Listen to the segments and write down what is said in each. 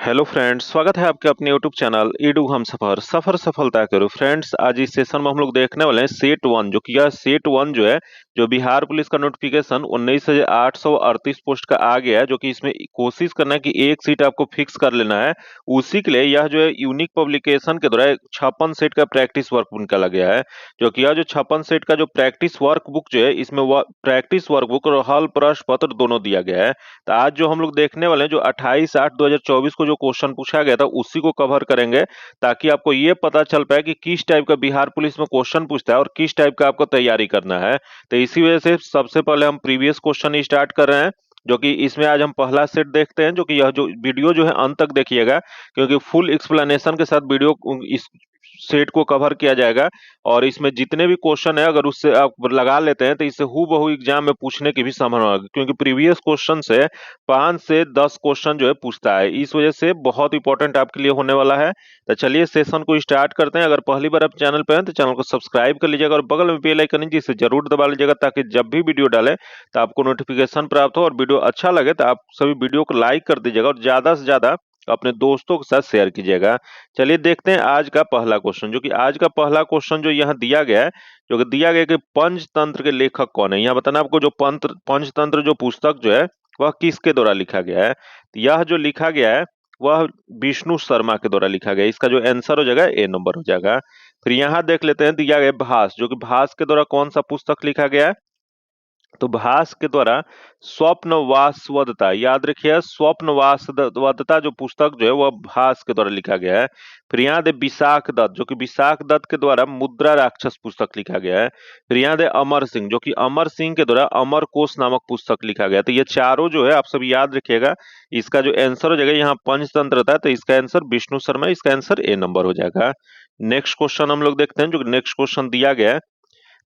Hello friends, स्वागत है आपके अपने यूट्यूब चैनल ईडू हम सफर सफर सफलता करो। फ्रेंड्स, आज इस सेशन में हम लोग देखने वाले हैं सेट वन, जो कि यह सेट वन जो है, जो बिहार पुलिस का नोटिफिकेशन 19,838 पोस्ट का आ गया है, जो कि इसमें कोशिश करना है कि एक सीट आपको फिक्स कर लेना है। उसी के लिए यह जो है यूनिक पब्लिकेशन के द्वारा 56 सेट का प्रैक्टिस वर्क निकाला गया है। जो कि यह जो 56 सेट का जो प्रैक्टिस वर्क बुक जो है, इसमें वह प्रैक्टिस वर्क बुक और हल प्रश्न पत्र दोनों दिया गया है। तो आज जो हम लोग देखने वाले हैं, जो 28/8/2024 को जो क्वेश्चन पूछा गया था, उसी को कवर करेंगे, ताकि आपको ये पता चल पाए कि किस टाइप का बिहार पुलिस में क्वेश्चन पूछता है और किस टाइप का आपको तैयारी करना है। तो इसी वजह से सबसे पहले हम प्रीवियस क्वेश्चन स्टार्ट कर रहे हैं, जो कि इसमें आज हम पहला सेट देखते हैं। जो कि यह जो वीडियो जो है अंत तक देखिएगा, क्योंकि फुल एक्सप्लेनेशन के साथ वीडियो इस सेट को कवर किया जाएगा। और इसमें जितने भी क्वेश्चन है, अगर उससे आप लगा लेते हैं तो इससे हूबहू एग्जाम में पूछने की भी संभावना होगी, क्योंकि प्रीवियस क्वेश्चन से 5 से 10 क्वेश्चन जो है पूछता है। इस वजह से बहुत इंपॉर्टेंट आपके लिए होने वाला है। तो चलिए सेशन को स्टार्ट करते हैं। अगर पहली बार आप चैनल पे हैं तो चैनल को सब्सक्राइब कर लीजिएगा और बगल में बेल आइकन है जिसे जरूर दबा लीजिएगा, ताकि जब भी वीडियो डालें तो आपको नोटिफिकेशन प्राप्त हो। और वीडियो अच्छा लगे तो आप सभी वीडियो को लाइक कर दीजिएगा और ज्यादा से ज्यादा अपने दोस्तों के साथ शेयर कीजिएगा। चलिए देखते हैं आज का पहला क्वेश्चन। जो कि आज का पहला क्वेश्चन जो यहाँ दिया गया है, जो कि दिया गया कि पंचतंत्र के लेखक कौन है। यहाँ बताना आपको, जो पंचतंत्र जो पुस्तक जो है वह किसके द्वारा लिखा गया है। तो यह जो लिखा गया है वह विष्णु शर्मा के द्वारा लिखा गया है। इसका जो आंसर हो जाएगा ए नंबर हो जाएगा। फिर यहाँ देख लेते हैं, दिया गया भास, जो कि भास के द्वारा कौन सा पुस्तक लिखा गया है। तो भास के द्वारा स्वप्न वासवदता, याद रखिए स्वप्न वासवदता जो पुस्तक जो है वह भास के द्वारा लिखा गया है। फिर यहाँ दे विशाख दत्त, जो कि विशाख दत्त के द्वारा मुद्रा राक्षस पुस्तक लिखा गया है। फिर यहाँ दे अमर सिंह, जो कि अमर सिंह के द्वारा अमर कोश नामक पुस्तक लिखा गया। तो ये चारों जो है आप सब याद रखिएगा। इसका जो आंसर हो जाएगा, यहाँ पंचतंत्र था तो इसका आंसर विष्णु शर्मा, इसका आंसर ए नंबर हो जाएगा। नेक्स्ट क्वेश्चन हम लोग देखते हैं। जो नेक्स्ट क्वेश्चन दिया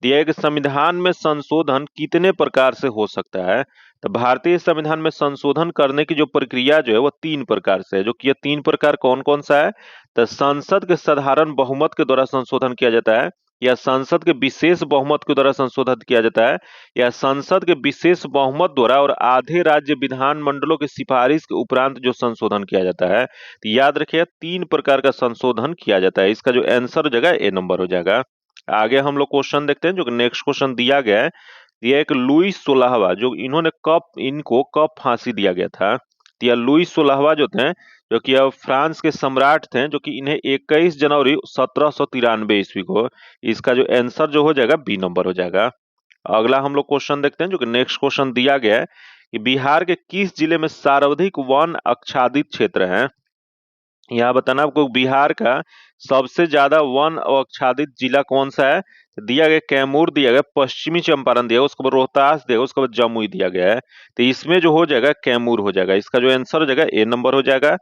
है कि संविधान में संशोधन कितने प्रकार से हो सकता है। तो भारतीय संविधान में संशोधन करने की जो प्रक्रिया जो है वो 3 प्रकार से है। जो कि ये 3 प्रकार कौन कौन सा है। तो संसद के साधारण बहुमत के द्वारा संशोधन किया जाता है, या संसद के विशेष बहुमत के द्वारा संशोधन किया जाता है, या संसद के विशेष बहुमत द्वारा और आधे राज्य विधानमंडलों की सिफारिश के उपरांत जो संशोधन किया जाता है। तो याद रखिए 3 प्रकार का संशोधन किया जाता है। इसका जो आंसर हो जाएगा ए नंबर हो जाएगा। आगे हम लोग क्वेश्चन देखते हैं। जो नेक्स्ट क्वेश्चन दिया गया है, यह एक लुईस 16वां, जो इनको कब फांसी दिया गया था। तो यह लुईस 16वां जो थे, जो कि अब फ्रांस के सम्राट थे, जो कि इन्हें 21 जनवरी 1793 ईस्वी को, इसका जो आंसर जो हो जाएगा बी नंबर हो जाएगा। अगला हम लोग क्वेश्चन देखते हैं। जो कि नेक्स्ट क्वेश्चन दिया गया है कि बिहार के किस जिले में सर्वाधिक वन आच्छादित क्षेत्र है। यहाँ बताना आपको, बिहार का सबसे ज्यादा वन आच्छादित जिला कौन सा है। तो दिया गया कैमूर, दिया गया पश्चिमी चंपारण, दिया गया उसके बाद रोहतास, दिया गया उसके बाद जमुई दिया गया है। तो इसमें जो हो जाएगा कैमूर हो जाएगा। इसका जो आंसर हो जाएगा ए नंबर हो जाएगा।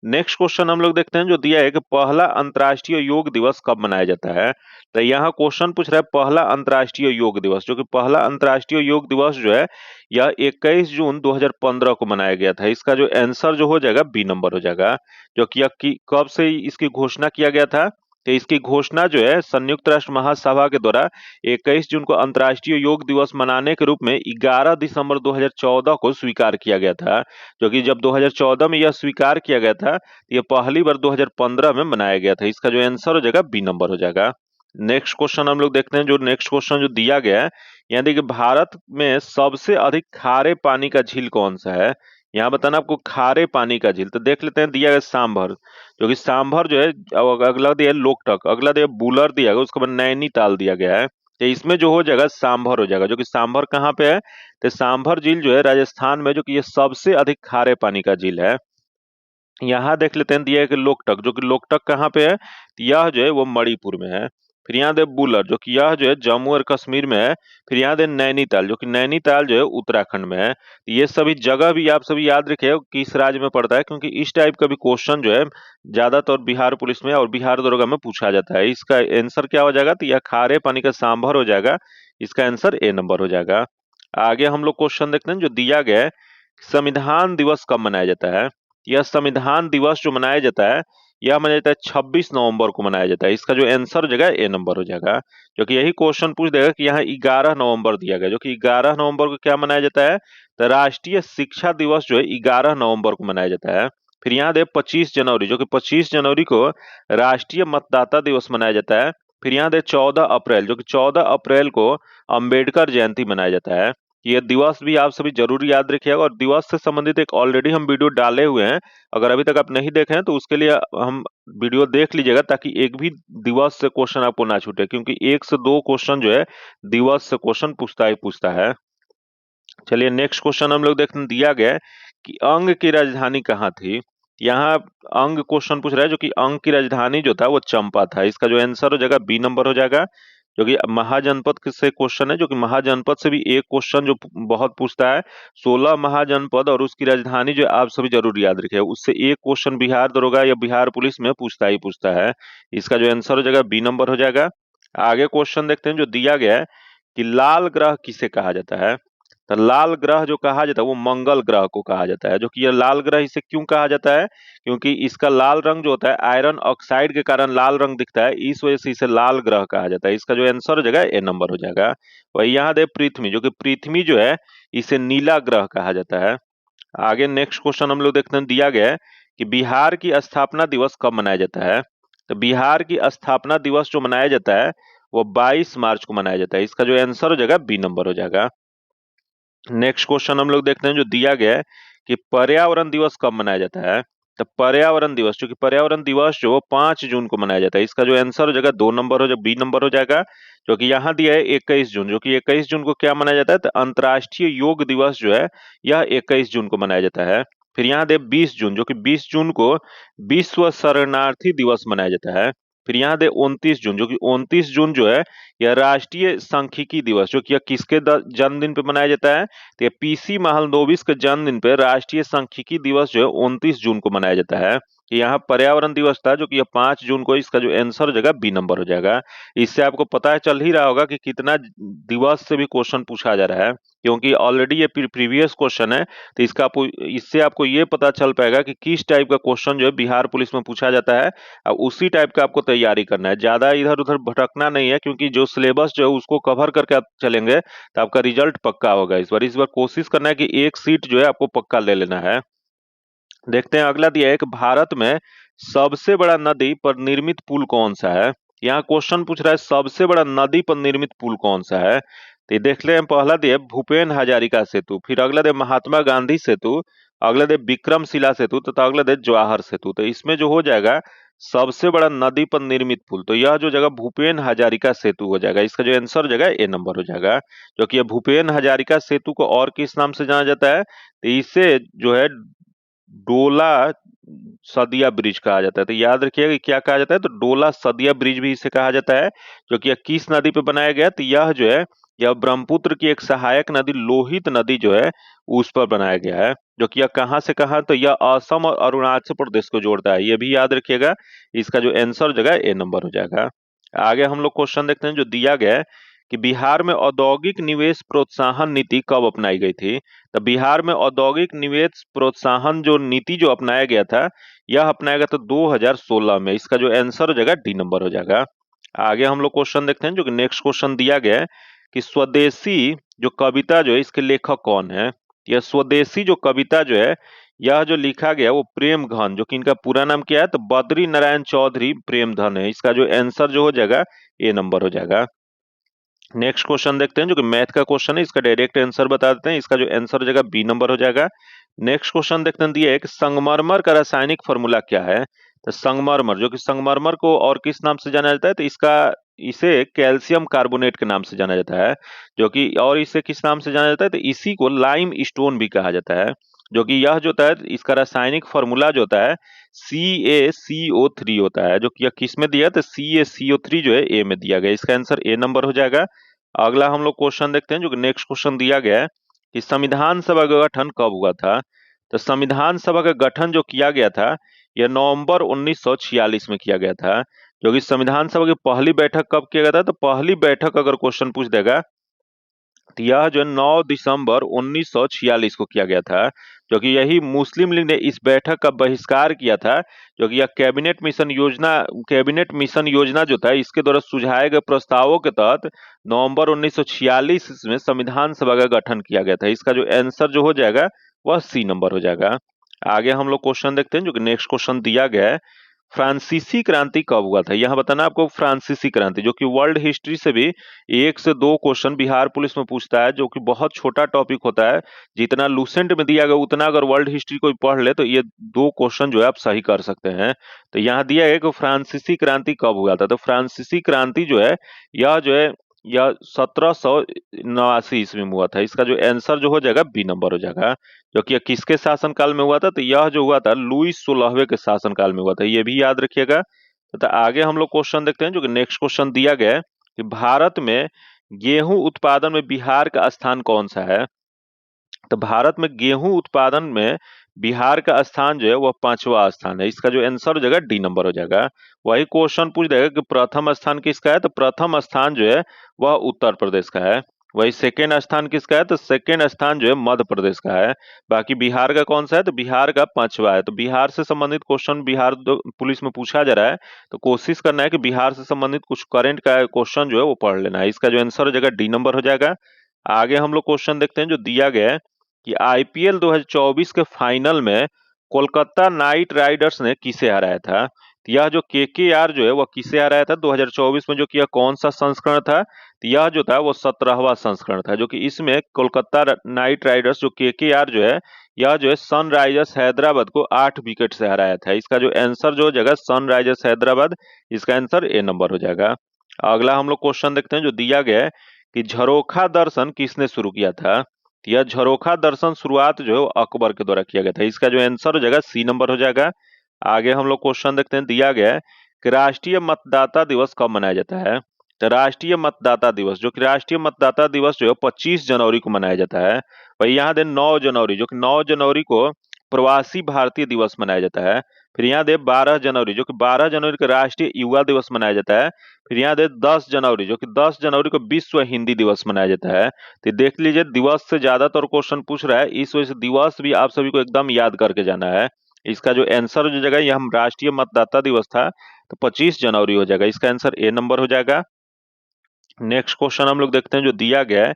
नेक्स्ट क्वेश्चन हम लोग देखते हैं। जो दिया है कि पहला अंतर्राष्ट्रीय योग दिवस कब मनाया जाता है। तो यहाँ क्वेश्चन पूछ रहा है पहला अंतर्राष्ट्रीय योग दिवस। जो कि पहला अंतर्राष्ट्रीय योग दिवस जो है यह 21 जून 2015 को मनाया गया था। इसका जो आंसर जो हो जाएगा बी नंबर हो जाएगा। जो कि कब से इसकी घोषणा किया गया था। तो इसकी घोषणा जो है संयुक्त राष्ट्र महासभा के द्वारा 21 जून को अंतर्राष्ट्रीय योग दिवस मनाने के रूप में 11 दिसंबर 2014 को स्वीकार किया गया था। जो कि जब 2014 में यह स्वीकार किया गया था, यह पहली बार 2015 में मनाया गया था। इसका जो आंसर हो जाएगा बी नंबर हो जाएगा। नेक्स्ट क्वेश्चन हम लोग देखते हैं। जो नेक्स्ट क्वेश्चन जो दिया गया है, यानी देखिए भारत में सबसे अधिक खारे पानी का झील कौन सा है। यहाँ बताना आपको खारे पानी का झील। तो देख लेते हैं, दिया गया सांभर, जो कि सांभर जो है, अगला दिया है लोकटक, अगला दिया बुलर दिया गया, उसके बाद नैनीताल दिया गया है। तो इसमें जो हो जाएगा सांभर हो जाएगा। जो कि सांभर कहाँ पे है। तो सांभर झील जो है राजस्थान में, जो कि ये सबसे अधिक खारे पानी का झील है। यहाँ देख लेते हैं, दिया है कि लोकटक, जो कि लोकटक कहाँ पे है। तो यह जो है वो मणिपुर में है। फिर यहाँ दे बुलर, जो कि यह जो है जम्मू और कश्मीर में है। फिर यहाँ दे नैनीताल, जो कि नैनीताल जो है उत्तराखंड में है। तो ये सभी जगह भी आप सभी याद रखिए किस राज्य में पड़ता है, क्योंकि इस टाइप का भी क्वेश्चन जो है ज्यादातर बिहार पुलिस में और बिहार दरोगा में पूछा जाता है। इसका आंसर क्या हो जाएगा। तो यह खारे पानी का सांभर हो जाएगा। इसका आंसर ए नंबर हो जाएगा। आगे हम लोग क्वेश्चन देखते हैं। जो दिया गया है, संविधान दिवस कब मनाया जाता है। यह संविधान दिवस जो मनाया जाता है, यह मनाया जाता है 26 नवंबर को मनाया जाता है। इसका जो आंसर हो जाएगा ए नंबर हो जाएगा। जो कि यही क्वेश्चन पूछ देगा कि यहाँ 11 नवंबर दिया गया, जो कि 11 नवंबर को क्या मनाया जाता है। तो राष्ट्रीय शिक्षा दिवस जो है 11 नवंबर को मनाया जाता है। फिर यहाँ दे 25 जनवरी, जो कि 25 जनवरी को राष्ट्रीय मतदाता दिवस मनाया जाता है। फिर यहाँ दे 14 अप्रैल, जो कि 14 अप्रैल को अंबेडकर जयंती मनाया जाता है। ये दिवस भी आप सभी जरूर याद रखिएगा, और दिवस से संबंधित एक ऑलरेडी हम वीडियो डाले हुए हैं, अगर अभी तक आप नहीं देखे हैं तो उसके लिए हम वीडियो देख लीजिएगा, ताकि एक भी दिवस से क्वेश्चन आपको ना छूटे, क्योंकि 1 से 2 क्वेश्चन जो है दिवस से क्वेश्चन पूछता ही पूछता है। चलिए नेक्स्ट क्वेश्चन हम लोग देखते दिया गया है कि अंग की राजधानी कहाँ थी। यहाँ अंग क्वेश्चन पूछ रहा है, जो कि अंग की राजधानी जो था वो चंपा था। इसका जो आंसर हो जाएगा बी नंबर हो जाएगा, जो कि महाजनपद से क्वेश्चन है, जो कि महाजनपद से भी एक क्वेश्चन जो बहुत पूछता है। 16 महाजनपद और उसकी राजधानी जो आप सभी जरूर याद रखिए, उससे एक क्वेश्चन बिहार दरोगा या बिहार पुलिस में पूछता ही पूछता है। इसका जो आंसर हो जाएगा बी नंबर हो जाएगा। आगे क्वेश्चन देखते हैं जो दिया गया है कि लाल ग्रह किसे कहा जाता है। तो लाल ग्रह जो कहा जाता है वो मंगल ग्रह को कहा जाता है। जो कि ये लाल ग्रह इसे क्यों कहा जाता है, क्योंकि इसका लाल रंग जो होता है आयरन ऑक्साइड के कारण लाल रंग दिखता है, इस वजह से इसे लाल ग्रह कहा जाता है। इसका जो आंसर हो जाएगा ए नंबर हो जाएगा। वही यहाँ दे पृथ्वी, जो कि पृथ्वी जो है इसे नीला ग्रह कहा जाता है। आगे नेक्स्ट क्वेश्चन हम लोग देखते हैं, दिया गया है कि बिहार की स्थापना दिवस कब मनाया जाता है। तो बिहार की स्थापना दिवस जो मनाया जाता है वो 22 मार्च को मनाया जाता है। इसका जो आंसर हो जाएगा बी नंबर हो जाएगा। नेक्स्ट क्वेश्चन हम लोग देखते हैं जो दिया गया है कि पर्यावरण दिवस कब मनाया जाता है। तो पर्यावरण दिवस, जो कि पर्यावरण दिवस जो 5 जून को मनाया जाता है। इसका जो आंसर हो जाएगा 2 नंबर हो जाएगा, बी नंबर हो जाएगा। जो कि यहाँ दिया है 21 जून, जो कि 21 जून को क्या मनाया जाता है, तो अंतर्राष्ट्रीय योग दिवस जो है यह 21 जून को मनाया जाता है। फिर यहाँ दे 20 जून, जो कि 20 जून को विश्व शरणार्थी दिवस मनाया जाता है। फिर यहाँ दे 29 जून, जो कि 29 जून जो है यह राष्ट्रीय सांख्यिकी दिवस, जो कि यह किसके जन्मदिन पे मनाया जाता है, तो ये पीसी महलनोबिस के जन्मदिन पे राष्ट्रीय सांख्यिकी दिवस जो है 29 जून को मनाया जाता है। यहाँ पर्यावरण दिवस था, जो कि यह 5 जून को। इसका जो आंसर हो जाएगा बी नंबर हो जाएगा। इससे आपको पता चल ही रहा होगा कि कितना दिवस से भी क्वेश्चन पूछा जा रहा है, क्योंकि ऑलरेडी ये प्रीवियस क्वेश्चन है। तो इससे आपको ये पता चल पाएगा कि किस टाइप का क्वेश्चन जो है बिहार पुलिस में पूछा जाता है, अब उसी टाइप का आपको तैयारी करना है। ज्यादा इधर उधर भटकना नहीं है, क्योंकि जो सिलेबस जो है उसको कवर करके आप चलेंगे तो आपका रिजल्ट पक्का होगा। इस बार कोशिश करना है कि एक सीट जो है आपको पक्का ले लेना है। देखते हैं अगला दिया है कि भारत में सबसे बड़ा नदी पर निर्मित पुल कौन सा है। यहाँ क्वेश्चन पूछ रहा है सबसे बड़ा नदी पर निर्मित पुल कौन सा है। तो ये देख ले, पहला दिया भूपेन हजारिका सेतु, फिर अगला दे महात्मा गांधी सेतु, अगला दे विक्रमशिला सेतु, तथा अगला दे जवाहर सेतु। तो इसमें जो हो जाएगा सबसे बड़ा नदी पर निर्मित पुल, तो यह जो जगह भूपेन हजारिका सेतु हो जाएगा। इसका जो आंसर हो जाएगा ए नंबर हो जाएगा। जो कि यह भूपेन हजारिका सेतु को और किस नाम से जाना जाता है, तो इसे जो है डोला सदिया ब्रिज कहा जाता है। तो याद रखिएगा कि क्या कहा जाता है, तो डोला सदिया ब्रिज भी इसे कहा जाता है। जो कि यह किस नदी पे बनाया गया, तो यह जो है यह ब्रह्मपुत्र की एक सहायक नदी लोहित नदी जो है उस पर बनाया गया है। जो कि यह कहाँ से कहाँ, तो यह असम और अरुणाचल प्रदेश को जोड़ता है, ये भी याद रखिएगा। इसका जो आंसर हो जाएगा ए नंबर हो जाएगा। आगे हम लोग क्वेश्चन देखते हैं जो दिया गया है कि बिहार में औद्योगिक निवेश प्रोत्साहन नीति कब अपनाई गई थी। तो बिहार में औद्योगिक निवेश प्रोत्साहन जो नीति जो अपनाया गया था, यह अपनाया गया था 2016 में। इसका जो आंसर हो जाएगा डी नंबर हो जाएगा। आगे हम लोग क्वेश्चन देखते हैं जो कि नेक्स्ट क्वेश्चन दिया गया है कि स्वदेशी जो कविता जो है इसके लेखक कौन है। यह स्वदेशी जो कविता जो है यह जो लिखा गया वो प्रेम घन, जो कि इनका पूरा नाम क्या है, तो बद्री नारायण चौधरी प्रेमधन है। इसका जो आंसर जो हो जाएगा ए नंबर हो जाएगा। नेक्स्ट क्वेश्चन देखते हैं जो कि मैथ का क्वेश्चन है, इसका डायरेक्ट आंसर बता देते हैं। इसका जो आंसर हो जाएगा बी नंबर हो जाएगा। नेक्स्ट क्वेश्चन देखते हैं, दिया है कि संगमरमर का रासायनिक फॉर्मूला क्या है। तो संगमरमर, जो कि संगमरमर को और किस नाम से जाना जाता है, तो इसे कैल्शियम कार्बोनेट के नाम से जाना जाता है। जो कि और इसे किस नाम से जाना जाता है, तो इसी को लाइम स्टोन भी कहा जाता है। जो कि यह जो होता है इसका रासायनिक फॉर्मूला जो होता है CaCO3 होता है। जो कि यह किस में दिया है, तो CaCO3 जो है ए में दिया गया। इसका आंसर ए नंबर हो जाएगा। अगला हम लोग क्वेश्चन देखते हैं जो कि नेक्स्ट क्वेश्चन दिया गया है कि संविधान सभा का गठन कब हुआ था। तो संविधान सभा का गठन जो किया गया था यह नवंबर 1946 में किया गया था। जो कि संविधान सभा की पहली बैठक कब किया गया था, तो पहली बैठक अगर क्वेश्चन पूछ देगा तो यह जो 9 दिसंबर 1946 को किया गया था। जो कि यही मुस्लिम लीग ने इस बैठक का बहिष्कार किया था। जो कि यह कैबिनेट मिशन योजना जो था इसके द्वारा सुझाए गए प्रस्तावों के तहत नवंबर 1946 में संविधान सभा का गठन किया गया था। इसका जो आंसर जो हो जाएगा वह सी नंबर हो जाएगा। आगे हम लोग क्वेश्चन देखते हैं जो कि नेक्स्ट क्वेश्चन दिया गया है, फ्रांसीसी क्रांति कब हुआ था। यहां बताना आपको फ्रांसीसी क्रांति, जो कि वर्ल्ड हिस्ट्री से भी 1 से 2 क्वेश्चन बिहार पुलिस में पूछता है, जो कि बहुत छोटा टॉपिक होता है। जितना लूसेंट में दिया गया उतना अगर वर्ल्ड हिस्ट्री कोई पढ़ ले तो ये 2 क्वेश्चन जो है आप सही कर सकते हैं। तो यहाँ दिया है कि फ्रांसीसी क्रांति कब हुआ था। तो फ्रांसीसी क्रांति जो है यह 1789 ईस्वी में हुआ था। इसका जो आंसर जो हो जाएगा बी नंबर हो जाएगा। जो कि यह किसके शासनकाल में हुआ था, तो यह जो हुआ था लुईस 16वें के शासनकाल में हुआ था, ये भी याद रखिएगा। तो आगे हम लोग क्वेश्चन देखते हैं जो कि नेक्स्ट क्वेश्चन दिया गया है कि भारत में गेहूं उत्पादन में बिहार का स्थान कौन सा है। तो भारत में गेहूं उत्पादन में बिहार का स्थान जो है वह 5वां स्थान है। इसका जो आंसर हो जाएगा डी नंबर हो जाएगा। वही क्वेश्चन पूछ देगा कि प्रथम स्थान किसका है, तो प्रथम स्थान जो है वह उत्तर प्रदेश का है। वही सेकेंड स्थान किसका है, तो सेकेंड स्थान जो है मध्य प्रदेश का है। बाकी बिहार का कौन सा है, तो बिहार का 5वां है। तो बिहार से संबंधित क्वेश्चन बिहार पुलिस में पूछा जा रहा है, तो कोशिश करना है कि बिहार से संबंधित कुछ करंट का क्वेश्चन जो है वो पढ़ लेना है। इसका जो आंसर हो जाएगा डी नंबर हो जाएगा। आगे हम लोग क्वेश्चन देखते हैं जो दिया गया है कि आईपीएल 2024 के फाइनल में कोलकाता नाइट राइडर्स ने किसे हराया था। तो यह जो केकेआर जो है वह किसे हराया था 2024 में, जो कि यह कौन सा संस्करण था, तो यह जो था वो 17वां संस्करण था। जो कि इसमें कोलकाता नाइट राइडर्स जो केकेआर यह जो है सनराइजर्स हैदराबाद को 8 विकेट से हराया था। इसका जो आंसर जो हो जाएगा सनराइजर्स हैदराबाद, इसका आंसर ए नंबर हो जाएगा। अगला हम लोग क्वेश्चन देखते हैं जो दिया गया है कि झरोखा दर्शन किसने शुरू किया था। यह झरोखा दर्शन शुरुआत जो है वो अकबर के द्वारा किया गया था। इसका जो आंसर हो जाएगा सी नंबर हो जाएगा। आगे हम लोग क्वेश्चन देखते हैं, दिया गया है कि राष्ट्रीय मतदाता दिवस कब मनाया जाता है। तो राष्ट्रीय मतदाता दिवस जो कि राष्ट्रीय मतदाता दिवस जो है 25 जनवरी को मनाया जाता है। वही यहाँ दे 9 जनवरी, जो कि 9 जनवरी को प्रवासी भारतीय दिवस मनाया जाता है। फिर यहाँ दे 12 जनवरी, जो कि 12 जनवरी को राष्ट्रीय युवा दिवस मनाया जाता है। फिर यहाँ दे 10 जनवरी, जो कि 10 जनवरी को विश्व हिंदी दिवस मनाया जाता है। तो देख लीजिए दिवस से ज्यादातर क्वेश्चन पूछ रहा है, इस वजह से दिवस भी आप सभी को एकदम याद करके जाना है। इसका जो आंसर हो जाएगा, यह हम राष्ट्रीय मतदाता दिवस था तो 25 जनवरी हो जाएगा। इसका आंसर ए नंबर हो जाएगा। नेक्स्ट क्वेश्चन हम लोग देखते हैं जो दिया गया है,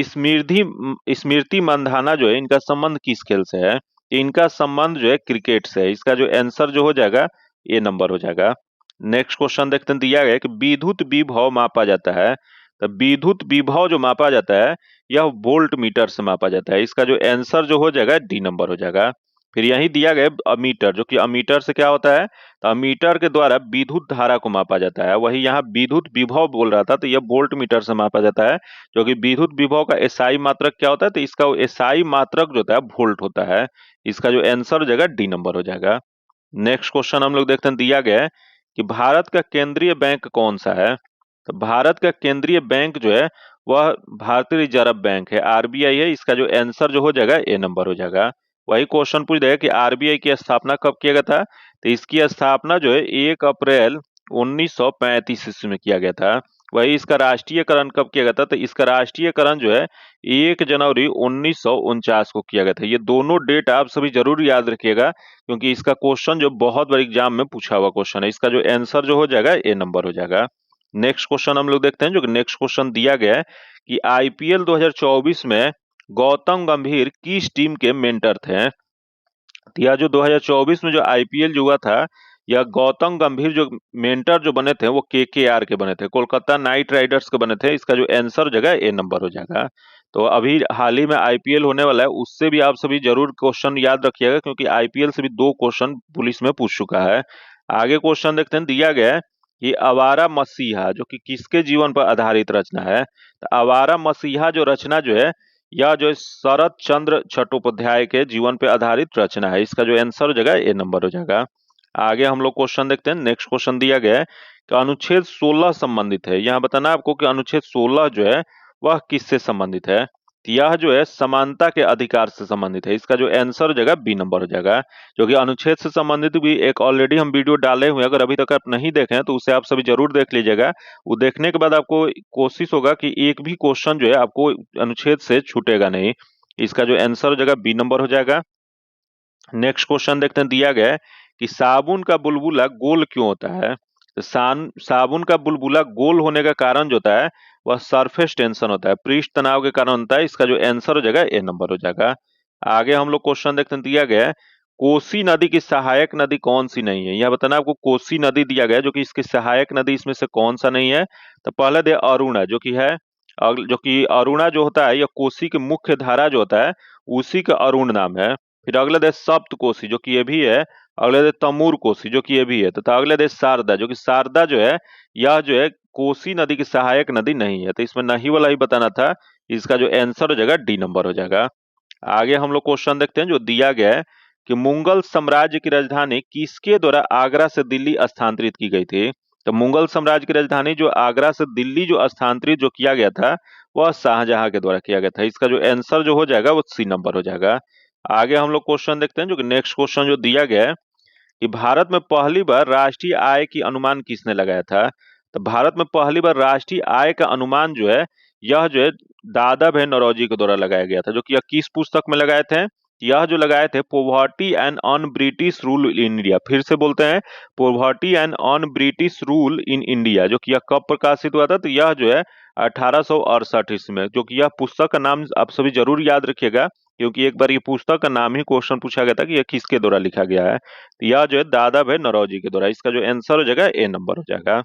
स्मृति स्मृति मंधाना जो है इनका संबंध किस खेल से है। इनका संबंध जो है क्रिकेट से है। इसका जो आंसर जो हो जाएगा ए नंबर हो जाएगा। नेक्स्ट क्वेश्चन देखते हैं, दिया गया है कि विद्युत विभव मापा जाता है। तो विद्युत विभव जो मापा जाता है यह वोल्ट मीटर से मापा जाता है। इसका जो आंसर जो हो जाएगा डी नंबर हो जाएगा। फिर यही दिया गया अमीटर, जो कि अमीटर से क्या होता है, तो अमीटर के द्वारा विद्युत धारा को मापा जाता है। वही यहाँ विद्युत विभव बोल रहा था, तो यह वोल्ट मीटर से मापा जाता है। जो कि विद्युत विभव का एसआई मात्रक क्या होता है, तो इसका एसआई मात्रक जो होता है वोल्ट होता है। इसका जो आंसर हो जाएगा डी नंबर हो जाएगा। नेक्स्ट क्वेश्चन हम लोग देखते हैं, दिया गया है कि भारत का केंद्रीय बैंक कौन सा है। तो भारत का केंद्रीय बैंक जो है वह भारतीय रिजर्व बैंक है, आरबीआई है। इसका जो आंसर जो हो जाएगा ए नंबर हो जाएगा। वही क्वेश्चन पूछ देगा कि आरबीआई की स्थापना कब किया गया था। तो इसकी स्थापना जो है 1 अप्रैल 1935 ईस्वी में किया गया था। वही इसका राष्ट्रीयकरण कब किया गया था, तो इसका राष्ट्रीयकरण जो है 1 जनवरी 1949 को किया गया था। ये दोनों डेट आप सभी जरूर याद रखिएगा, क्योंकि इसका क्वेश्चन जो बहुत बार एग्जाम में पूछा हुआ क्वेश्चन है। इसका जो आंसर जो हो जाएगा ए नंबर हो जाएगा। नेक्स्ट क्वेश्चन हम लोग देखते हैं, जो कि नेक्स्ट क्वेश्चन दिया गया है कि आईपीएल 2024 में गौतम गंभीर किस टीम के मेंटर थे। यह जो 2024 में जो आईपीएल जो हुआ था, यह गौतम गंभीर जो मेंटर जो बने थे वो केकेआर के बने थे, कोलकाता नाइट राइडर्स के बने थे। इसका जो आंसर हो जाएगा ए नंबर हो जाएगा। तो अभी हाल ही में आईपीएल होने वाला है, उससे भी आप सभी जरूर क्वेश्चन याद रखिएगा, क्योंकि आईपीएल से भी 2 क्वेश्चन पुलिस में पूछ चुका है। आगे क्वेश्चन देखते हैं, दिया गया है कि आवारा मसीहा जो कि किसके जीवन पर आधारित रचना है। तो आवारा मसीहा जो रचना जो है यह जो शरत चंद्र चट्टोपाध्याय के जीवन पे आधारित रचना है। इसका जो आंसर हो जाएगा ए नंबर हो जाएगा। आगे हम लोग क्वेश्चन देखते हैं, नेक्स्ट क्वेश्चन दिया गया है कि अनुच्छेद 16 संबंधित है। यहाँ बताना आपको कि अनुच्छेद 16 जो है वह किससे संबंधित है। तो यह जो है समानता के अधिकार से संबंधित है। इसका जो आंसर हो जाएगा बी नंबर हो जाएगा। जो कि अनुच्छेद से संबंधित भी एक ऑलरेडी हम वीडियो डाले हुए हैं, अगर अभी तक आप नहीं देखे हैं तो उसे आप सभी जरूर देख लीजिएगा। वो देखने के बाद आपको कोशिश होगा कि एक भी क्वेश्चन जो है आपको अनुच्छेद से छूटेगा नहीं। इसका जो आंसर हो जाएगा बी नंबर हो जाएगा। नेक्स्ट क्वेश्चन देखते हैं, दिया गया है कि साबुन का बुलबुला गोल क्यों होता है। तो साबुन का बुलबुला गोल होने का कारण जो होता है वह सरफेस टेंशन होता है, पृष्ठ तनाव के कारण होता है। इसका जो आंसर हो जाएगा ए नंबर हो जाएगा। आगे हम लोग क्वेश्चन देखते हैं, दिया गया है कोसी नदी की सहायक नदी कौन सी नहीं है? यह बताना आपको, कोसी नदी दिया गया है जो कि इसकी सहायक नदी इसमें से कौन सा नहीं है? तो पहले दे अरुणा जो कि है, जो कि अरुणा जो होता है यह कोसी की मुख्य धारा जो होता है उसी का अरुण नाम है। फिर अगले दे सप्त कोसी जो कि ये भी है। अगले दे तमूर कोसी जो कि ये भी है। तथा अगले दे शारदा जो कि शारदा जो है यह जो है कोसी नदी की सहायक नदी नहीं है। तो इसमें नहीं वाला ही बताना था। इसका जो आंसर हो जाएगा डी नंबर हो जाएगा। आगे हम लोग क्वेश्चन देखते हैं जो दिया गया है कि मुगल साम्राज्य की राजधानी किसके द्वारा आगरा से दिल्ली स्थानांतरित की गई थी? तो मुगल साम्राज्य की राजधानी जो आगरा से दिल्ली जो स्थानांतरित जो किया गया था वह शाहजहां के द्वारा किया गया था। इसका जो आंसर जो हो जाएगा वो सी नंबर हो जाएगा। आगे हम लोग क्वेश्चन देखते हैं जो कि नेक्स्ट क्वेश्चन जो दिया गया है कि भारत में पहली बार राष्ट्रीय आय की अनुमान किसने लगाया था? तो भारत में पहली बार राष्ट्रीय आय का अनुमान जो है यह जो है दादा भाई नौरोजी के द्वारा लगाया गया था। जो कि यह किस पुस्तक में लगाए थे? यह जो लगाए थे poverty and on British rule in India. फिर से बोलते हैं, poverty and on British rule in India. जो कि यह कब प्रकाशित हुआ था? तो यह जो है 1868 ईस्वी में। जो कि यह पुस्तक का नाम आप सभी जरूर याद रखिएगा, क्योंकि एक बार ये पुस्तक का नाम ही क्वेश्चन पूछा गया था कि यह किसके द्वारा लिखा गया है। तो यह जो है दादा भाई नौरोजी के द्वारा। इसका जो आंसर हो जाएगा ए नंबर हो जाएगा।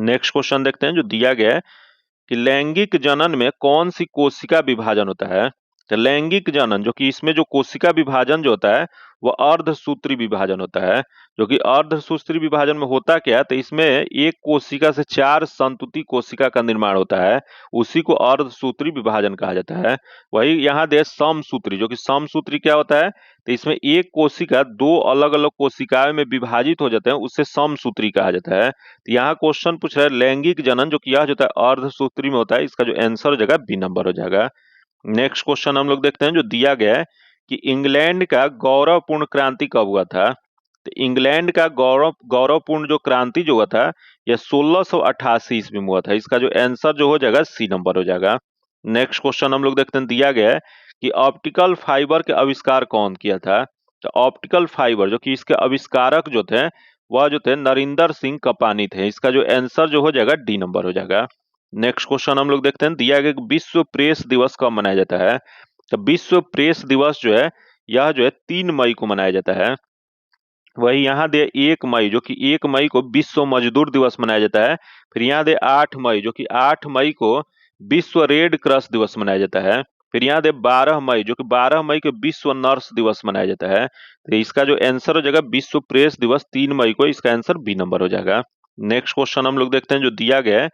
नेक्स्ट क्वेश्चन देखते हैं जो दिया गया है कि लैंगिक जनन में कौन सी कोशिका विभाजन होता है? तो लैंगिक जनन जो कि इसमें जो कोशिका विभाजन जो होता है वो अर्धसूत्री विभाजन होता है। जो कि अर्धसूत्री विभाजन में होता क्या है? तो इसमें एक कोशिका से 4 संतुति कोशिका का निर्माण होता है, उसी को अर्धसूत्री विभाजन कहा जाता है। वही यहाँ दे समसूत्री। जो कि समसूत्री क्या होता है? तो इसमें एक कोशिका दो अलग अलग कोशिकाओं में विभाजित हो जाते हैं, उससे समसूत्री कहा जाता है। तो यहाँ क्वेश्चन पूछ रहा है लैंगिक जनन जो कि यह जो होता है अर्धसूत्री में होता है। इसका जो आंसर हो जाएगा बी नंबर हो जाएगा। नेक्स्ट क्वेश्चन हम लोग देखते हैं जो दिया गया है कि इंग्लैंड का गौरवपूर्ण क्रांति कब हुआ था? तो इंग्लैंड का गौरवपूर्ण जो क्रांति जो हुआ था यह 1688 ईस्वी में हुआ था। इसका जो आंसर जो हो जाएगा सी नंबर हो जाएगा। नेक्स्ट क्वेश्चन हम लोग देखते हैं दिया गया है कि ऑप्टिकल फाइबर के आविष्कार कौन किया था? तो ऑप्टिकल फाइबर जो कि इसके आविष्कारक जो थे वह जो थे नरिंदर सिंह कपानी थे। इसका जो आंसर जो हो जाएगा डी नंबर हो जाएगा। नेक्स्ट क्वेश्चन हम लोग देखते हैं दिया गया कि विश्व प्रेस दिवस कब मनाया जाता है? तो विश्व प्रेस दिवस जो है यह जो है 3 मई को मनाया जाता है। वही यहाँ दे 1 मई जो कि 1 मई को विश्व मजदूर दिवस मनाया जाता है। फिर यहाँ दे 8 मई जो कि 8 मई को विश्व रेड क्रॉस दिवस मनाया जाता है। फिर यहाँ दे 12 मई जो कि 12 मई को विश्व नर्स दिवस मनाया जाता है। तो इसका जो आंसर हो जाएगा विश्व प्रेस दिवस 3 मई को। इसका आंसर बी नंबर हो जाएगा। नेक्स्ट क्वेश्चन हम लोग देखते हैं जो दिया गया है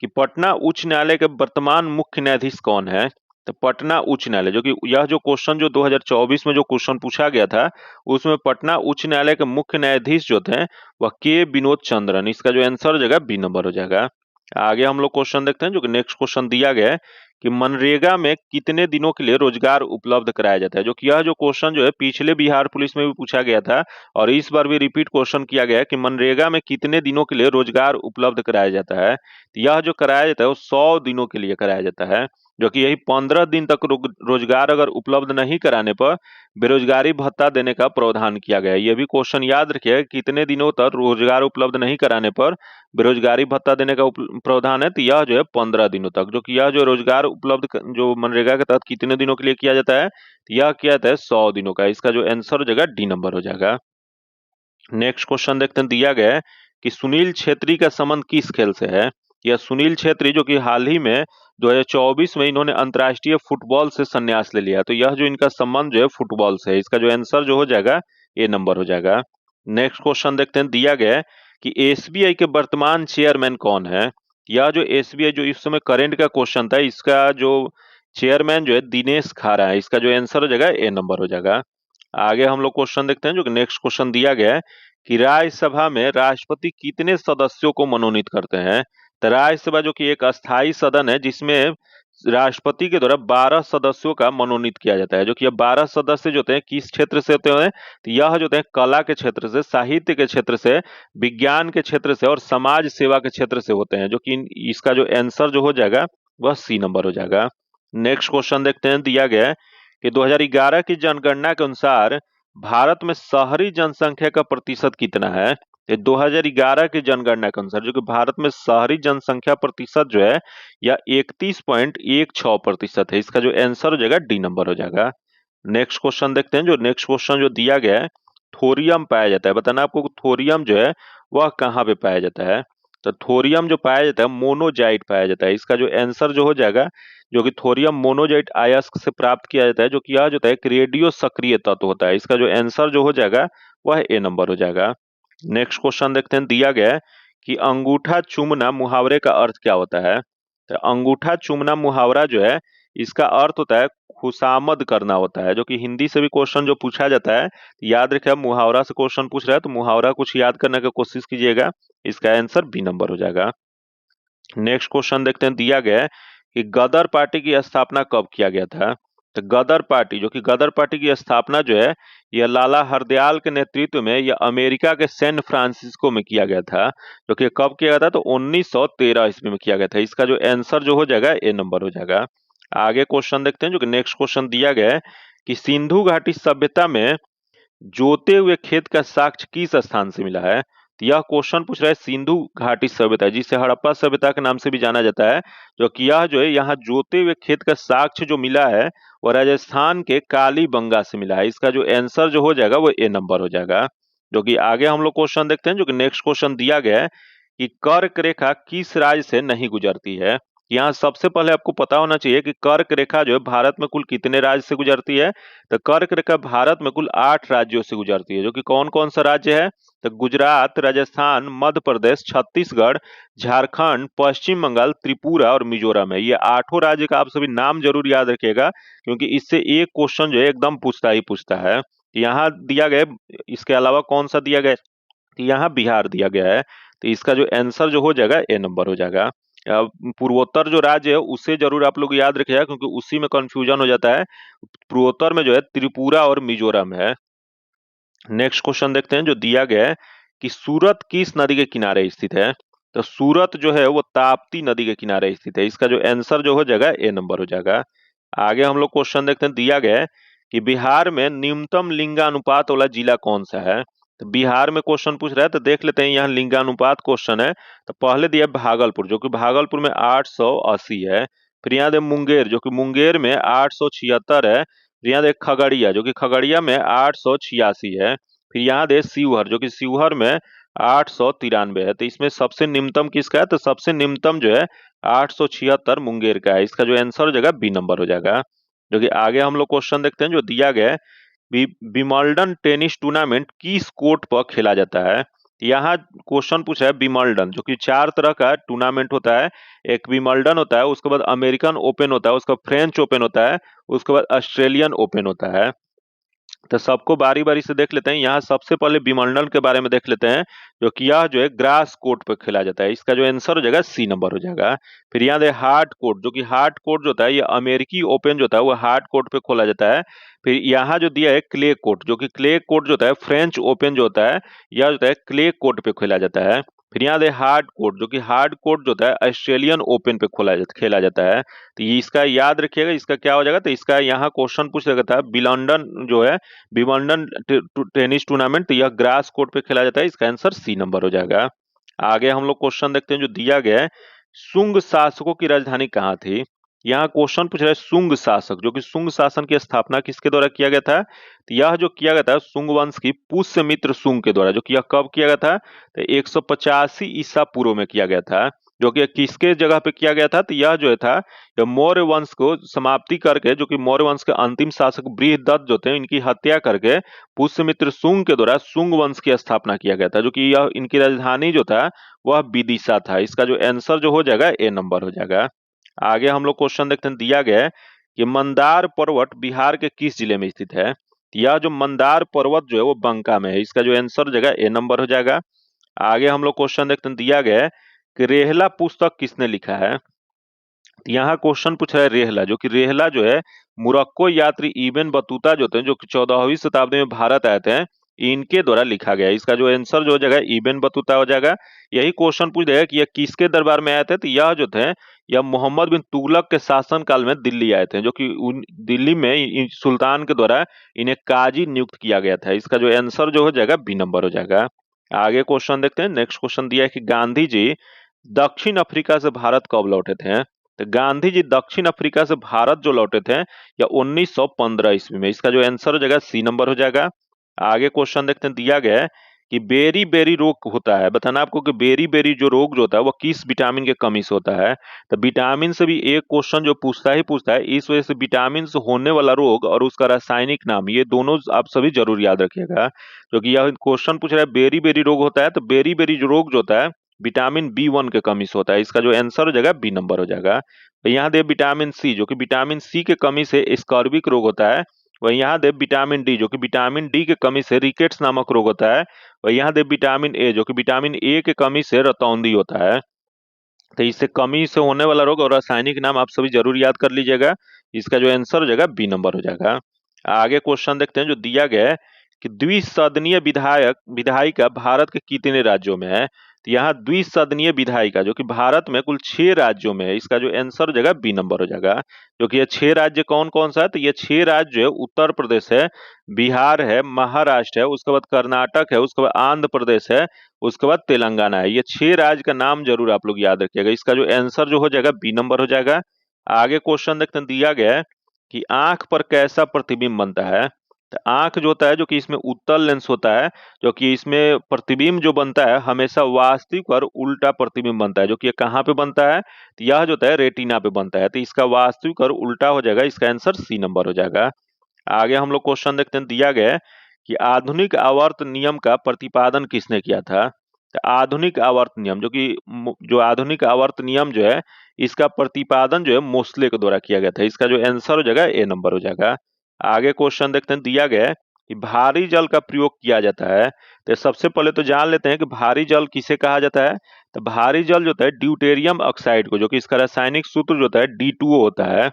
कि पटना उच्च न्यायालय के वर्तमान मुख्य न्यायाधीश कौन है? तो पटना उच्च न्यायालय जो कि यह जो क्वेश्चन जो 2024 में जो क्वेश्चन पूछा गया था उसमें पटना उच्च न्यायालय के मुख्य न्यायाधीश जो थे वह के विनोद चंद्रन। इसका जो आंसर हो जाएगा बी नंबर हो जाएगा। आगे हम लोग क्वेश्चन देखते हैं जो कि नेक्स्ट क्वेश्चन दिया गया है कि मनरेगा में कितने दिनों के लिए रोजगार उपलब्ध कराया जाता है? जो कि यह जो क्वेश्चन जो है पिछले बिहार पुलिस में भी पूछा गया था और इस बार भी रिपीट क्वेश्चन किया गया है कि मनरेगा में कितने दिनों के लिए रोजगार उपलब्ध कराया जाता है? तो यह जो कराया जाता है वो 100 दिनों के लिए कराया जाता है। जो कि यही 15 दिन तक रोजगार अगर उपलब्ध नहीं कराने पर बेरोजगारी भत्ता देने का प्रावधान किया गया है। यह भी क्वेश्चन याद रखिए, कितने दिनों तक रोजगार उपलब्ध नहीं कराने पर बेरोजगारी भत्ता देने का प्रावधान है। तो यह जो है 15 दिनों तक। जो कि यह जो रोजगार उपलब्ध जो मनरेगा के तहत कितने दिनों के लिए किया जाता है? तो यह किया जाता है 100 दिनों का। इसका जो आंसर हो जाएगा डी नंबर हो जाएगा। नेक्स्ट क्वेश्चन देखते हैं दिया गया है कि सुनील छेत्री का संबंध किस खेल से है? यह सुनील छेत्री जो कि हाल ही में 2024 में इन्होंने अंतर्राष्ट्रीय फुटबॉल से संन्यास ले लिया। तो यह जो इनका संबंध जो है फुटबॉल से है। इसका जो आंसर जो हो जाएगा ए नंबर हो जाएगा। नेक्स्ट क्वेश्चन देखते हैं दिया गया है कि एसबीआई के वर्तमान चेयरमैन कौन है? यह जो एसबीआई जो इस समय करेंट का क्वेश्चन था इसका जो चेयरमैन जो है दिनेश खारा है। इसका जो आंसर हो जाएगा ए नंबर हो जाएगा। आगे हम लोग क्वेश्चन देखते हैं जो कि नेक्स्ट क्वेश्चन दिया गया है कि राज्यसभा में राष्ट्रपति कितने सदस्यों को मनोनीत करते हैं? तो राज्यसभा जो कि एक अस्थायी सदन है जिसमें राष्ट्रपति के द्वारा 12 सदस्यों का मनोनीत किया जाता है। जो कि ये 12 सदस्य जो होते हैं किस क्षेत्र से होते हैं? तो यह जो होते हैं कला के क्षेत्र से, साहित्य के क्षेत्र से, विज्ञान के क्षेत्र से और समाज सेवा के क्षेत्र से होते हैं। जो कि इसका जो आंसर जो हो जाएगा वह सी नंबर हो जाएगा। नेक्स्ट क्वेश्चन देखते हैं दिया गया है कि 2011 की जनगणना के अनुसार भारत में शहरी जनसंख्या का प्रतिशत कितना है? ये 2011 की जनगणना के अनुसार जो कि भारत में शहरी जनसंख्या प्रतिशत जो है यह 31.16% है। इसका जो आंसर हो जाएगा डी नंबर हो जाएगा। नेक्स्ट क्वेश्चन देखते हैं। जो नेक्स्ट क्वेश्चन जो दिया गया है, थोरियम पाया जाता है, बताना आपको थोरियम जो है वह कहाँ पे पाया जाता है। तो थोरियम जो पाया जाता है मोनोजाइट पाया जाता है। इसका जो आंसर जो हो जाएगा, जो कि थोरियम मोनोजाइट अयस्क से प्राप्त किया जाता है, जो कि यह जो होता है एक रेडियो सक्रिय तत्व होता है। इसका जो आंसर जो हो जाएगा वह ए नंबर हो जाएगा। नेक्स्ट क्वेश्चन देखते हैं। दिया गया है कि अंगूठा चूमना मुहावरे का अर्थ क्या होता है। तो अंगूठा चूमना मुहावरा जो है, इसका अर्थ होता है खुशामद करना होता है। जो कि हिंदी से भी क्वेश्चन जो पूछा जाता है, याद रखिए आप मुहावरा से क्वेश्चन पूछ रहा है तो मुहावरा कुछ याद करने की कोशिश कीजिएगा। इसका आंसर बी नंबर हो जाएगा। नेक्स्ट क्वेश्चन देखते हैं। दिया गया है कि गदर पार्टी की स्थापना कब किया गया था। तो गदर पार्टी, जो कि गदर पार्टी की स्थापना जो है, यह लाला हरदयाल के नेतृत्व में यह अमेरिका के सैन फ्रांसिस्को में किया गया था। जो कि कब किया गया था, तो 1913 ईस्वी में किया गया था। इसका जो आंसर जो हो जाएगा ए नंबर हो जाएगा। आगे क्वेश्चन देखते हैं। जो कि नेक्स्ट क्वेश्चन दिया गया है कि सिंधु घाटी सभ्यता में जोते हुए खेत का साक्ष्य किस स्थान से मिला है। तो यह क्वेश्चन पूछ रहा है सिंधु घाटी सभ्यता, जिसे हड़प्पा सभ्यता के नाम से भी जाना जाता है। जो कि यह जो है यहाँ जोते हुए खेत का साक्ष्य जो मिला है वो राजस्थान के कालीबंगा से मिला है। इसका जो आंसर जो हो जाएगा वो ए नंबर हो जाएगा। जो कि आगे हम लोग क्वेश्चन देखते हैं। जो कि नेक्स्ट क्वेश्चन दिया गया है कि कर्क रेखा किस राज्य से नहीं गुजरती है। यहाँ सबसे पहले आपको पता होना चाहिए कि कर्क रेखा जो है भारत में कुल कितने राज्य से गुजरती है। तो कर्क रेखा भारत में कुल 8 राज्यों से गुजरती है। जो कि कौन कौन सा राज्य है, तो गुजरात, राजस्थान, मध्य प्रदेश, छत्तीसगढ़, झारखंड, पश्चिम बंगाल, त्रिपुरा और मिजोरम है। ये 8 राज्य का आप सभी नाम जरूर याद रखिएगा, क्योंकि इससे एक क्वेश्चन जो है एकदम पूछता ही पूछता है। यहाँ दिया गया, इसके अलावा कौन सा दिया गया है, तो यहाँ बिहार दिया गया है। तो इसका जो आंसर जो हो जाएगा ए नंबर हो जाएगा। पूर्वोत्तर जो राज्य है उसे जरूर आप लोग याद रखिएगा, क्योंकि उसी में कंफ्यूजन हो जाता है। पूर्वोत्तर में जो है त्रिपुरा और मिजोरम है। नेक्स्ट क्वेश्चन देखते हैं। जो दिया गया है कि सूरत किस नदी के किनारे स्थित है। तो सूरत जो है वो ताप्ती नदी के किनारे स्थित है। इसका जो आंसर जो हो जाएगा ए नंबर हो जाएगा। आगे हम लोग क्वेश्चन देखते हैं। दिया गया है कि बिहार में न्यूनतम लिंगानुपात वाला जिला कौन सा है। तो बिहार में क्वेश्चन पूछ रहा है, तो देख लेते हैं। यहाँ लिंगानुपात क्वेश्चन है, तो पहले दिया भागलपुर, जो कि भागलपुर में 880 है। फिर यहाँ दे मुंगेर, जो कि मुंगेर में 876 है। फिर यहाँ दे खगड़िया, जो कि खगड़िया में 886 है। फिर यहाँ दे शिवहर, जो कि शिवहर में 893 है। तो इसमें सबसे निम्नतम किसका है, तो सबसे निम्नतम जो है 876 मुंगेर का है। इसका जो आंसर हो जाएगा बी नंबर हो जाएगा। जो कि आगे हम लोग क्वेश्चन देखते हैं। जो दिया गया है विंबलडन टेनिस टूर्नामेंट किस कोर्ट पर खेला जाता है। यहाँ क्वेश्चन पूछा है विंबलडन, जो कि 4 तरह का टूर्नामेंट होता है। एक विंबलडन होता है, उसके बाद अमेरिकन ओपन होता है, उसका फ्रेंच ओपन होता है, उसके बाद ऑस्ट्रेलियन ओपन होता है। तो सबको बारी बारी से देख लेते हैं। यहाँ सबसे पहले विंबलडन के बारे में देख लेते हैं, जो कि यह जो है ग्रास कोर्ट पे खेला जाता है। इसका जो आंसर हो जाएगा सी नंबर हो जाएगा। फिर यहाँ दे हार्ड कोर्ट, जो कि हार्ड कोर्ट जो होता है ये अमेरिकी ओपन जो होता है वो हार्ड कोर्ट पे खोला जाता है। फिर यहाँ जो दिया है क्ले कोर्ट, जो कि क्ले कोर्ट जो होता है फ्रेंच ओपन जो होता है, यह जो होता है क्ले कोर्ट पे खेला जाता है। फिर यहाँ दे हार्ड कोर्ट, जो कि हार्ड कोर्ट जो होता है ऑस्ट्रेलियन ओपन पे खेला जाता है। तो ये इसका याद रखिएगा, इसका क्या हो जाएगा, तो इसका यहाँ क्वेश्चन पूछ रखा था विंबलडन जो है विंबलडन टेनिस टूर्नामेंट, तो यह ग्रास कोर्ट पे खेला जाता है। इसका आंसर सी नंबर हो जाएगा। आगे हम लोग क्वेश्चन देखते हैं। जो दिया गया है शुंग शासकों की राजधानी कहाँ थी। यहाँ क्वेश्चन पूछ रहा है शुंग शासक, जो कि शुंग शासन की स्थापना किसके द्वारा किया गया था। तो यह जो किया गया था शुंग वंश की पुष्यमित्र शुंग के द्वारा, जो कि यह कब किया गया था, तो 185 ईसा पूर्व में किया गया था। जो कि किसके जगह पे किया गया था, तो यह जो था मौर्य वंश को समाप्ति करके, जो कि मौर्य वंश के अंतिम शासक बृहदत्त जो थे इनकी हत्या करके पुष्यमित्र शुंग के द्वारा शुंग वंश की स्थापना किया गया था। जो कि यह इनकी राजधानी जो था वह विदिशा था। इसका जो आंसर जो हो जाएगा ए नंबर हो जाएगा। आगे हम लोग क्वेश्चन देखते हैं। दिया गया है कि मंदार पर्वत बिहार के किस जिले में स्थित है। यह जो मंदार पर्वत जो है वो बंका में है। इसका जो आंसर हो जाएगा ए नंबर हो जाएगा। आगे हम लोग क्वेश्चन देखते हैं। दिया गया है कि रेहला पुस्तक किसने लिखा है। यहाँ क्वेश्चन पूछा है रेहला, जो कि रेहला जो है मुरक्को यात्री इब्न बतूता जो थे, जो कि 14वीं शताब्दी में भारत आए थे, इनके द्वारा लिखा गया है। इसका जो आंसर जो हो जाएगा इब्न बतूता हो जाएगा। यही क्वेश्चन पूछ देगा कि यह किसके दरबार में आए थे, तो यह जो थे यह मोहम्मद बिन तुगलक के शासन काल में दिल्ली आए थे। जो कि दिल्ली में सुल्तान के द्वारा इन्हें काजी नियुक्त किया गया था। इसका जो आंसर जो हो जाएगा बी नंबर हो जाएगा। आगे क्वेश्चन देखते हैं। नेक्स्ट क्वेश्चन दिया है कि गांधी जी दक्षिण अफ्रीका से भारत कब लौटे थे। तो गांधी जी दक्षिण अफ्रीका से भारत जो लौटे थे या 1915 ईस्वी में, इसका जो आंसर हो जाएगा सी नंबर हो जाएगा। आगे क्वेश्चन देखते हैं, दिया गया है कि बेरी बेरी रोग होता है, बताना आपको कि बेरी बेरी जो रोग जो होता है वो किस विटामिन के कमी से होता है। तो विटामिन से भी एक क्वेश्चन जो पूछता है, इस वजह से विटामिन से होने वाला रोग और उसका रासायनिक नाम, ये दोनों आप सभी जरूर याद रखिएगा, क्योंकि यह क्वेश्चन पूछ रहा है बेरी बेरी रोग होता है, तो बेरी बेरी जो रोग जो होता है विटामिन B1 के कमी से होता है, इसका जो आंसर हो जाएगा बी नंबर हो जाएगा। तो यहाँ दे विटामिन सी, जो कि विटामिन सी के कमी से स्कर्विक रोग होता है। वही यहाँ दे विटामिन डी, जो कि विटामिन डी के कमी से रिकेट्स नामक रोग होता है। वही यहाँ दे विटामिन ए, जो कि विटामिन ए के कमी से रतौंधी होता है। तो इससे कमी से होने वाला रोग और रासायनिक नाम आप सभी जरूर याद कर लीजिएगा, इसका जो आंसर हो जाएगा बी नंबर हो जाएगा। आगे क्वेश्चन देखते हैं जो दिया गया है कि द्विसदनीय विधायिका भारत के कितने राज्यों में है। तो यहाँ द्विसदनीय विधायिका जो कि भारत में कुल 6 राज्यों में है, इसका जो आंसर हो जाएगा बी नंबर हो जाएगा। जो कि ये 6 राज्य कौन कौन सा है, तो ये 6 राज्य जो है उत्तर प्रदेश है, बिहार है, महाराष्ट्र है, उसके बाद कर्नाटक है, उसके बाद आंध्र प्रदेश है, उसके बाद तेलंगाना है। ये 6 राज्य का नाम जरूर आप लोग याद रखिएगा, इसका जो आंसर जो हो जाएगा बी नंबर हो जाएगा। आगे क्वेश्चन देखते हैं, दिया गया है कि आंख पर कैसा प्रतिबिंब बनता है। तो आंख जो होता है, जो कि इसमें उत्तल लेंस होता है, जो कि इसमें प्रतिबिंब जो बनता है हमेशा वास्तविक और उल्टा प्रतिबिंब बनता है, जो कि ये कहाँ पे बनता है, तो यह जो होता है रेटिना पे बनता है। तो इसका वास्तविक और उल्टा हो जाएगा, इसका आंसर सी नंबर हो जाएगा। आगे हम लोग क्वेश्चन देखते हैं, दिया गया है कि आधुनिक आवर्त नियम का प्रतिपादन किसने किया था। तो आधुनिक आवर्त नियम, जो आधुनिक आवर्त नियम जो है इसका प्रतिपादन जो है मोस्ले के द्वारा किया गया था, इसका जो आंसर हो जाएगा ए नंबर हो जाएगा। आगे क्वेश्चन देखते हैं, दिया गया है कि भारी जल का प्रयोग किया जाता है। तो सबसे पहले तो जान लेते हैं कि भारी जल किसे कहा जाता है। तो भारी जल जो होता है ड्यूटेरियम ऑक्साइड को, जो कि इसका रासायनिक सूत्र जो होता है D2O होता है,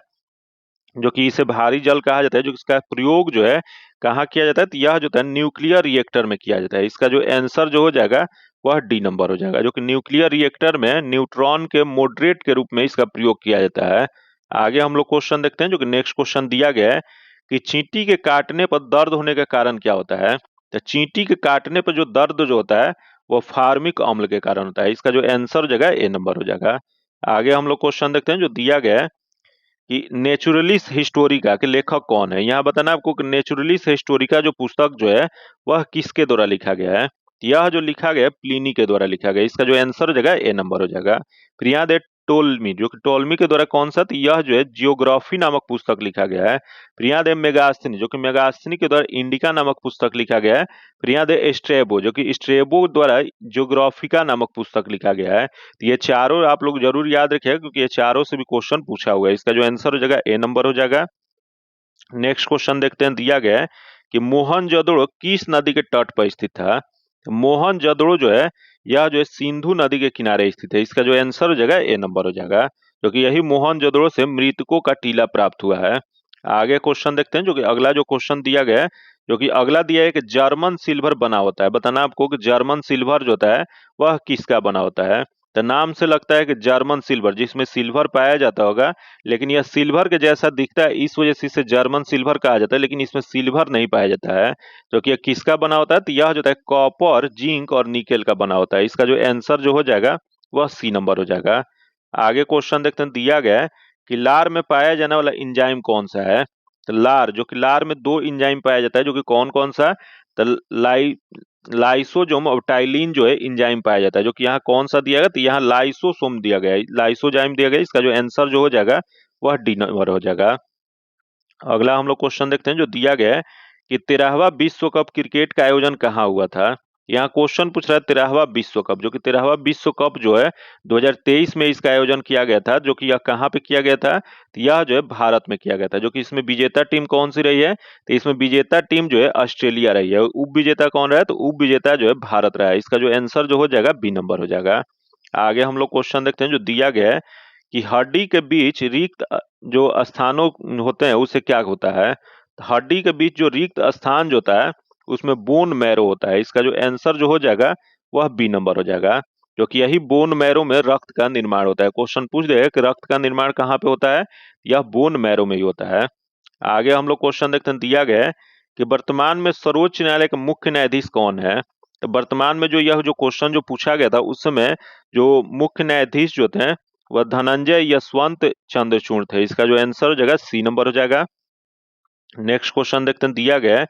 जो कि इसे भारी जल कहा जाता है, जो इसका प्रयोग जो है कहाँ किया जाता है, तो यह जो है न्यूक्लियर रिएक्टर में किया जाता है, इसका जो आंसर जो हो जाएगा वह डी नंबर हो जाएगा, जो कि न्यूक्लियर रिएक्टर में न्यूट्रॉन के मॉडरेट के रूप में इसका प्रयोग किया जाता है। आगे हम लोग क्वेश्चन देखते हैं, जो कि नेक्स्ट क्वेश्चन दिया गया है कि चींटी के काटने पर दर्द होने का कारण क्या होता है। तो चींटी के काटने पर जो दर्द जो होता है वो फार्मिक अम्ल के कारण होता है, इसका जो आंसर हो जाएगा ए नंबर हो जाएगा। आगे हम लोग क्वेश्चन देखते हैं, जो दिया गया है कि नेचुरलिस्ट हिस्टोरिका के लेखक कौन है। यहाँ बताना आपको कि नेचुरलिस्ट हिस्टोरिका जो पुस्तक जो है वह किसके द्वारा लिखा गया है। यह जो लिखा गया है प्लिनी के द्वारा लिखा गया, इसका जो आंसर हो जाएगा ए नंबर हो जाएगा। फिर यहाँ दे टोलमी, जो कि टोलमी के द्वारा कौन सा, तो यह जो है जियोग्राफी नामक पुस्तक लिखा गया है। फिर यहाँ दे मेगास्थनी, जो कि मेगास्थनी के द्वारा इंडिका नामक पुस्तक लिखा गया है। फिर यहाँ दे स्ट्रेबो, जो कि स्ट्रेबो द्वारा जियोग्राफिका नामक पुस्तक लिखा गया है। तो ये चारों आप लोग जरूर याद रखिएगा, क्योंकि ये चारों से भी क्वेश्चन पूछा हुआ है, इसका जो आंसर हो जाएगा ए नंबर हो जाएगा। नेक्स्ट क्वेश्चन देखते हैं, दिया गया है कि मोहनजोदड़ो किस नदी के तट पर स्थित था। मोहनजोदड़ो जो है यह जो है सिंधु नदी के किनारे स्थित है, इसका जो आंसर हो जाएगा ए नंबर हो जाएगा, क्योंकि यही मोहनजोदड़ो से मृतकों का टीला प्राप्त हुआ है। आगे क्वेश्चन देखते हैं, जो कि अगला जो क्वेश्चन दिया गया है, जो कि अगला दिया है कि जर्मन सिल्वर बना होता है। बताना आपको कि जर्मन सिल्वर जो होता है वह किसका बना होता है। तो नाम से लगता है कि जर्मन सिल्वर, जिसमें सिल्वर पाया जाता होगा, लेकिन यह सिल्वर के जैसा दिखता है, इस वजह से इसे जर्मन सिल्वर कहा जाता है, लेकिन इसमें सिल्वर नहीं पाया जाता है। जो कि यह किसका बना होता है, तो यह जो है कॉपर, जिंक और निकेल का बना होता है, इसका जो आंसर जो हो जाएगा वह सी नंबर हो जाएगा। आगे क्वेश्चन देखते हैं, दिया गया है कि लार में पाया जाने वाला इंजाइम कौन सा है। तो लार, जो कि लार में 2 इंजाइम पाया जाता है, जो कि कौन कौन सा, तो लाइसोजोम और टाइलिन जो है इंजाइम पाया जाता है, जो कि यहाँ कौन सा दिया गया, तो यहाँ लाइसोसोम दिया गया है, लाइसोजाइम दिया गया, इसका जो आंसर जो हो जाएगा वह डी नंबर हो जाएगा। अगला हम लोग क्वेश्चन देखते हैं, जो दिया गया है कि 13वां विश्व कप क्रिकेट का आयोजन कहाँ हुआ था। यहाँ क्वेश्चन पूछ रहा है 13वां विश्व कप, जो कि 13वां विश्व कप जो है 2023 में इसका आयोजन किया गया था, जो कि यह कहाँ पे किया गया था, तो यह जो है भारत में किया गया था। जो कि इसमें विजेता टीम कौन सी रही है, तो इसमें विजेता टीम जो है ऑस्ट्रेलिया रही है। उप विजेता कौन रहा है, तो उप विजेता जो है भारत रहा है, इसका जो आंसर जो हो जाएगा बी नंबर हो जाएगा। आगे हम लोग क्वेश्चन देखते हैं, जो दिया गया है कि हड्डी के बीच रिक्त जो स्थानों होते हैं उससे क्या होता है। हड्डी के बीच जो रिक्त स्थान जो होता है उसमें बोन मैरो होता है, इसका जो आंसर जो हो जाएगा वह बी नंबर हो जाएगा, क्योंकि यही बोन मैरो में रक्त का निर्माण होता है। क्वेश्चन पूछ देगा कि रक्त का निर्माण कहाँ पे होता है, यह बोन मैरो में ही होता है। आगे हम लोग क्वेश्चन देखते हैं, दिया गया है कि वर्तमान में सर्वोच्च न्यायालय के मुख्य न्यायाधीश कौन है। तो वर्तमान में जो यह जो क्वेश्चन जो पूछा गया था उस समय जो मुख्य न्यायाधीश जो थे वह धनंजय यशवंत चंद्रचूड़ थे। इसका जो आंसर हो जाएगा सी नंबर हो जाएगा। नेक्स्ट क्वेश्चन देखते हैं, दिया गया है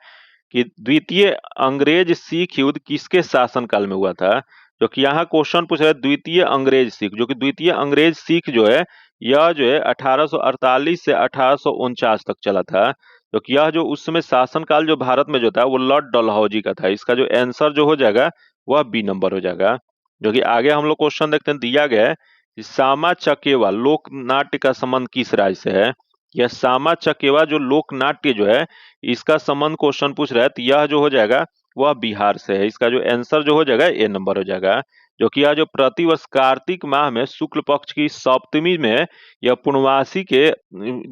कि द्वितीय अंग्रेज सिख युद्ध किसके शासनकाल में हुआ था। जो कि यहाँ क्वेश्चन पूछ रहा है द्वितीय अंग्रेज सिख, जो कि द्वितीय अंग्रेज सिख जो है यह जो है 1848 से 1849 तक चला था। जो कि यह जो उस समय शासनकाल जो भारत में जो था वो लॉर्ड डलहौजी का था। इसका जो आंसर जो हो जाएगा वह बी नंबर हो जाएगा। जो कि आगे हम लोग क्वेश्चन देखते हैं, दिया गया है कि सामा चकेवा लोक नाट्य का संबंध किस राज्य से है। यह सामा चकेवा जो लोक नाट्य जो है इसका संबंध क्वेश्चन पूछ रहा है, तो यह जो हो जाएगा वह बिहार से है। इसका जो आंसर जो हो जाएगा ए नंबर हो जाएगा। जो कि यह जो प्रतिवर्ष कार्तिक माह में शुक्ल पक्ष की सप्तमी में यह पूर्णमासी के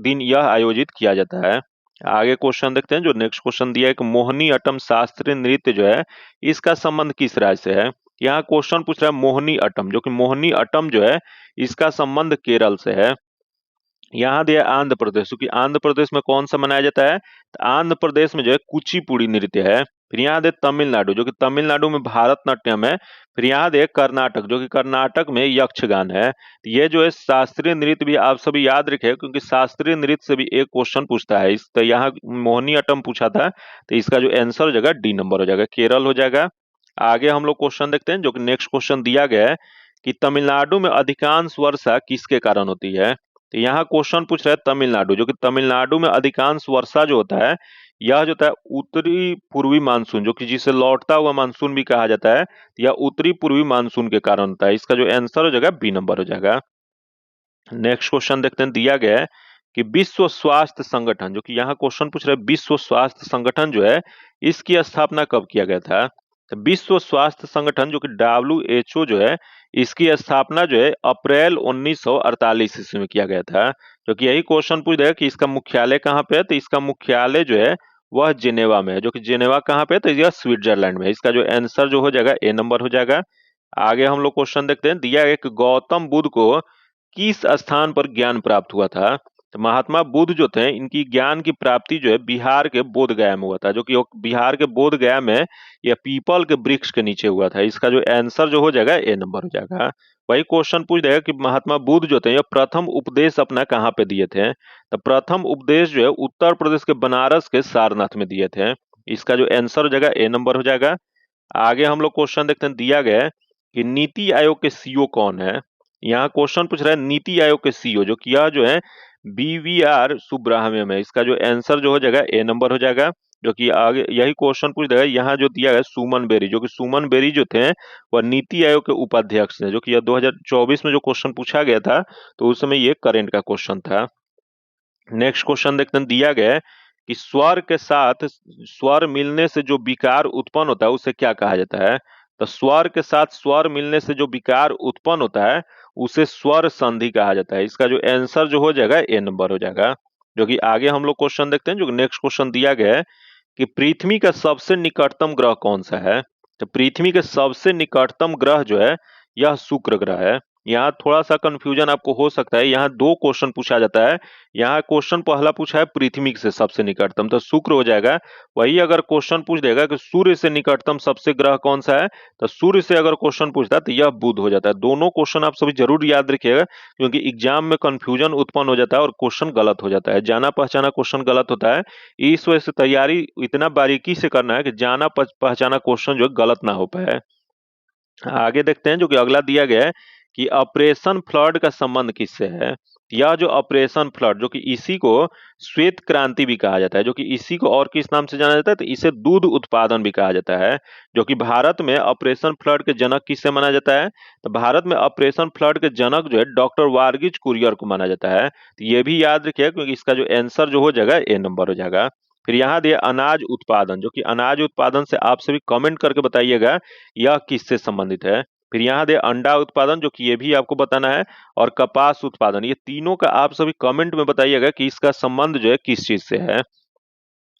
दिन यह आयोजित किया जाता है। आगे क्वेश्चन देखते हैं, जो नेक्स्ट क्वेश्चन दिया है कि मोहिनी अट्टम शास्त्रीय नृत्य जो है इसका संबंध किस राज्य से है। यहाँ क्वेश्चन पूछ रहा है मोहिनी अट्टम, जो कि मोहिनी अट्टम जो है इसका संबंध केरल से है। यहाँ दिया आंध्र प्रदेश, क्योंकि आंध्र प्रदेश में कौन सा मनाया जाता है, तो आंध्र प्रदेश में जो है कुचिपुड़ी नृत्य है। फिर यहाँ दे तमिलनाडु, जो कि तमिलनाडु में भारतनाट्यम है। फिर यहाँ दे कर्नाटक, जो कि कर्नाटक में यक्षगान है। तो ये जो है शास्त्रीय नृत्य भी आप सभी याद रखें, क्योंकि शास्त्रीय नृत्य से भी एक क्वेश्चन पूछता है। इस तो यहाँ मोहिनी अट्टम पूछा था, तो इसका जो आंसर हो जाएगा डी नंबर हो जाएगा, केरल हो जाएगा। आगे हम लोग क्वेश्चन देखते हैं, जो कि नेक्स्ट क्वेश्चन दिया गया है कि तमिलनाडु में अधिकांश वर्षा किसके कारण होती है। तो यहाँ क्वेश्चन पूछ रहा है तमिलनाडु, जो कि तमिलनाडु में अधिकांश वर्षा जो होता है यह जो होता है उत्तरी पूर्वी मानसून, जो कि जिसे लौटता हुआ मानसून भी कहा जाता है, यह उत्तरी पूर्वी मानसून के कारण होता है। इसका जो आंसर हो जाएगा बी नंबर हो जाएगा। नेक्स्ट क्वेश्चन देखते हैं, दिया गया है कि विश्व स्वास्थ्य संगठन, जो कि यहाँ क्वेश्चन पूछ रहे हैं विश्व स्वास्थ्य संगठन जो है इसकी स्थापना कब किया गया था। तो विश्व स्वास्थ्य संगठन जो कि WHO जो है इसकी स्थापना जो है अप्रैल 1948 ईस्वी में किया गया था। जो कि यही क्वेश्चन पूछ रहा है कि इसका मुख्यालय कहाँ पे है, तो इसका मुख्यालय जो है वह जेनेवा में है। जो कि जेनेवा कहाँ पे है, तो यह स्विट्जरलैंड में है। इसका जो आंसर जो हो जाएगा ए नंबर हो जाएगा। आगे हम लोग क्वेश्चन देखते हैं, दिया है कि गौतम बुद्ध को किस स्थान पर ज्ञान प्राप्त हुआ था। तो महात्मा बुद्ध जो थे इनकी ज्ञान की प्राप्ति जो है बिहार के बोध गया में हुआ था। जो कि बिहार के बोध गया में या पीपल के वृक्ष के नीचे हुआ था। इसका जो आंसर जो हो जाएगा ए नंबर हो जाएगा। वही क्वेश्चन पूछ देगा कि महात्मा बुद्ध जो थे ये प्रथम उपदेश अपना कहाँ पे दिए थे। तो प्रथम उपदेश जो है उत्तर प्रदेश के बनारस के सारनाथ में दिए थे। इसका जो आंसर हो जाएगा ए नंबर हो जाएगा। आगे हम लोग क्वेश्चन देखते हैं, दिया गया है कि नीति आयोग के सीईओ कौन है। यहाँ क्वेश्चन पूछ रहा है नीति आयोग के सीईओ, जो कि यह जो है BVR सुब्रह्मण्यम है। इसका जो आंसर जो हो जाएगा ए नंबर हो जाएगा। जो कि आगे यही क्वेश्चन पूछ देगा, यहाँ जो दिया है सुमन बेरी, जो कि सुमन बेरी जो थे वह नीति आयोग के उपाध्यक्ष थे। जो कि यह 2024 में जो क्वेश्चन पूछा गया था तो उस समय ये करंट का क्वेश्चन था। नेक्स्ट क्वेश्चन देखते हैं, दिया गया है कि स्वर के साथ स्वर मिलने से जो विकार उत्पन्न होता है उसे क्या कहा जाता है। तो स्वर के साथ स्वर मिलने से जो विकार उत्पन्न होता है उसे स्वर संधि कहा जाता है। इसका जो आंसर जो हो जाएगा ए नंबर हो जाएगा। जो कि आगे हम लोग क्वेश्चन देखते हैं, जो नेक्स्ट क्वेश्चन दिया गया है कि पृथ्वी का सबसे निकटतम ग्रह कौन सा है। तो पृथ्वी के सबसे निकटतम ग्रह जो है यह शुक्र ग्रह है। यहाँ थोड़ा सा कंफ्यूजन आपको हो सकता है, यहाँ दो क्वेश्चन पूछा जाता है। यहाँ क्वेश्चन पहला पूछा है पृथ्वी से सबसे निकटतम, तो शुक्र हो जाएगा। वही अगर क्वेश्चन पूछ देगा कि सूर्य से निकटतम सबसे ग्रह कौन सा है, तो सूर्य से अगर क्वेश्चन पूछता है तो यह बुध हो जाता है। दोनों क्वेश्चन आप सभी जरूर याद रखिएगा, क्योंकि एग्जाम में कंफ्यूजन उत्पन्न हो जाता है और क्वेश्चन गलत हो जाता है। जाना पहचाना क्वेश्चन गलत होता है। इस वजह से तैयारी इतना बारीकी से करना है कि जाना पहचाना क्वेश्चन जो है गलत ना हो पाए। आगे देखते हैं, जो कि अगला दिया गया है कि ऑपरेशन फ्लड का संबंध किससे है। यह जो ऑपरेशन फ्लड, जो कि इसी को श्वेत क्रांति भी कहा जाता है, जो कि इसी को और किस नाम से जाना जाता है, तो इसे दूध उत्पादन भी कहा जाता है। जो कि भारत में ऑपरेशन फ्लड के जनक किससे माना जाता है, तो भारत में ऑपरेशन फ्लड के जनक जो है डॉक्टर वारगिज कुरियर को माना जाता है। तो ये भी याद रखिए, क्योंकि इसका जो आंसर जो हो जाएगा ए नंबर हो जाएगा। फिर यहाँ दिया अनाज उत्पादन, जो कि अनाज उत्पादन से आप सभी कमेंट करके बताइएगा यह किससे संबंधित है। फिर यहाँ दे अंडा उत्पादन, जो कि ये भी आपको बताना है, और कपास उत्पादन, ये तीनों का आप सभी कमेंट में बताइएगा कि इसका संबंध जो है किस चीज से है।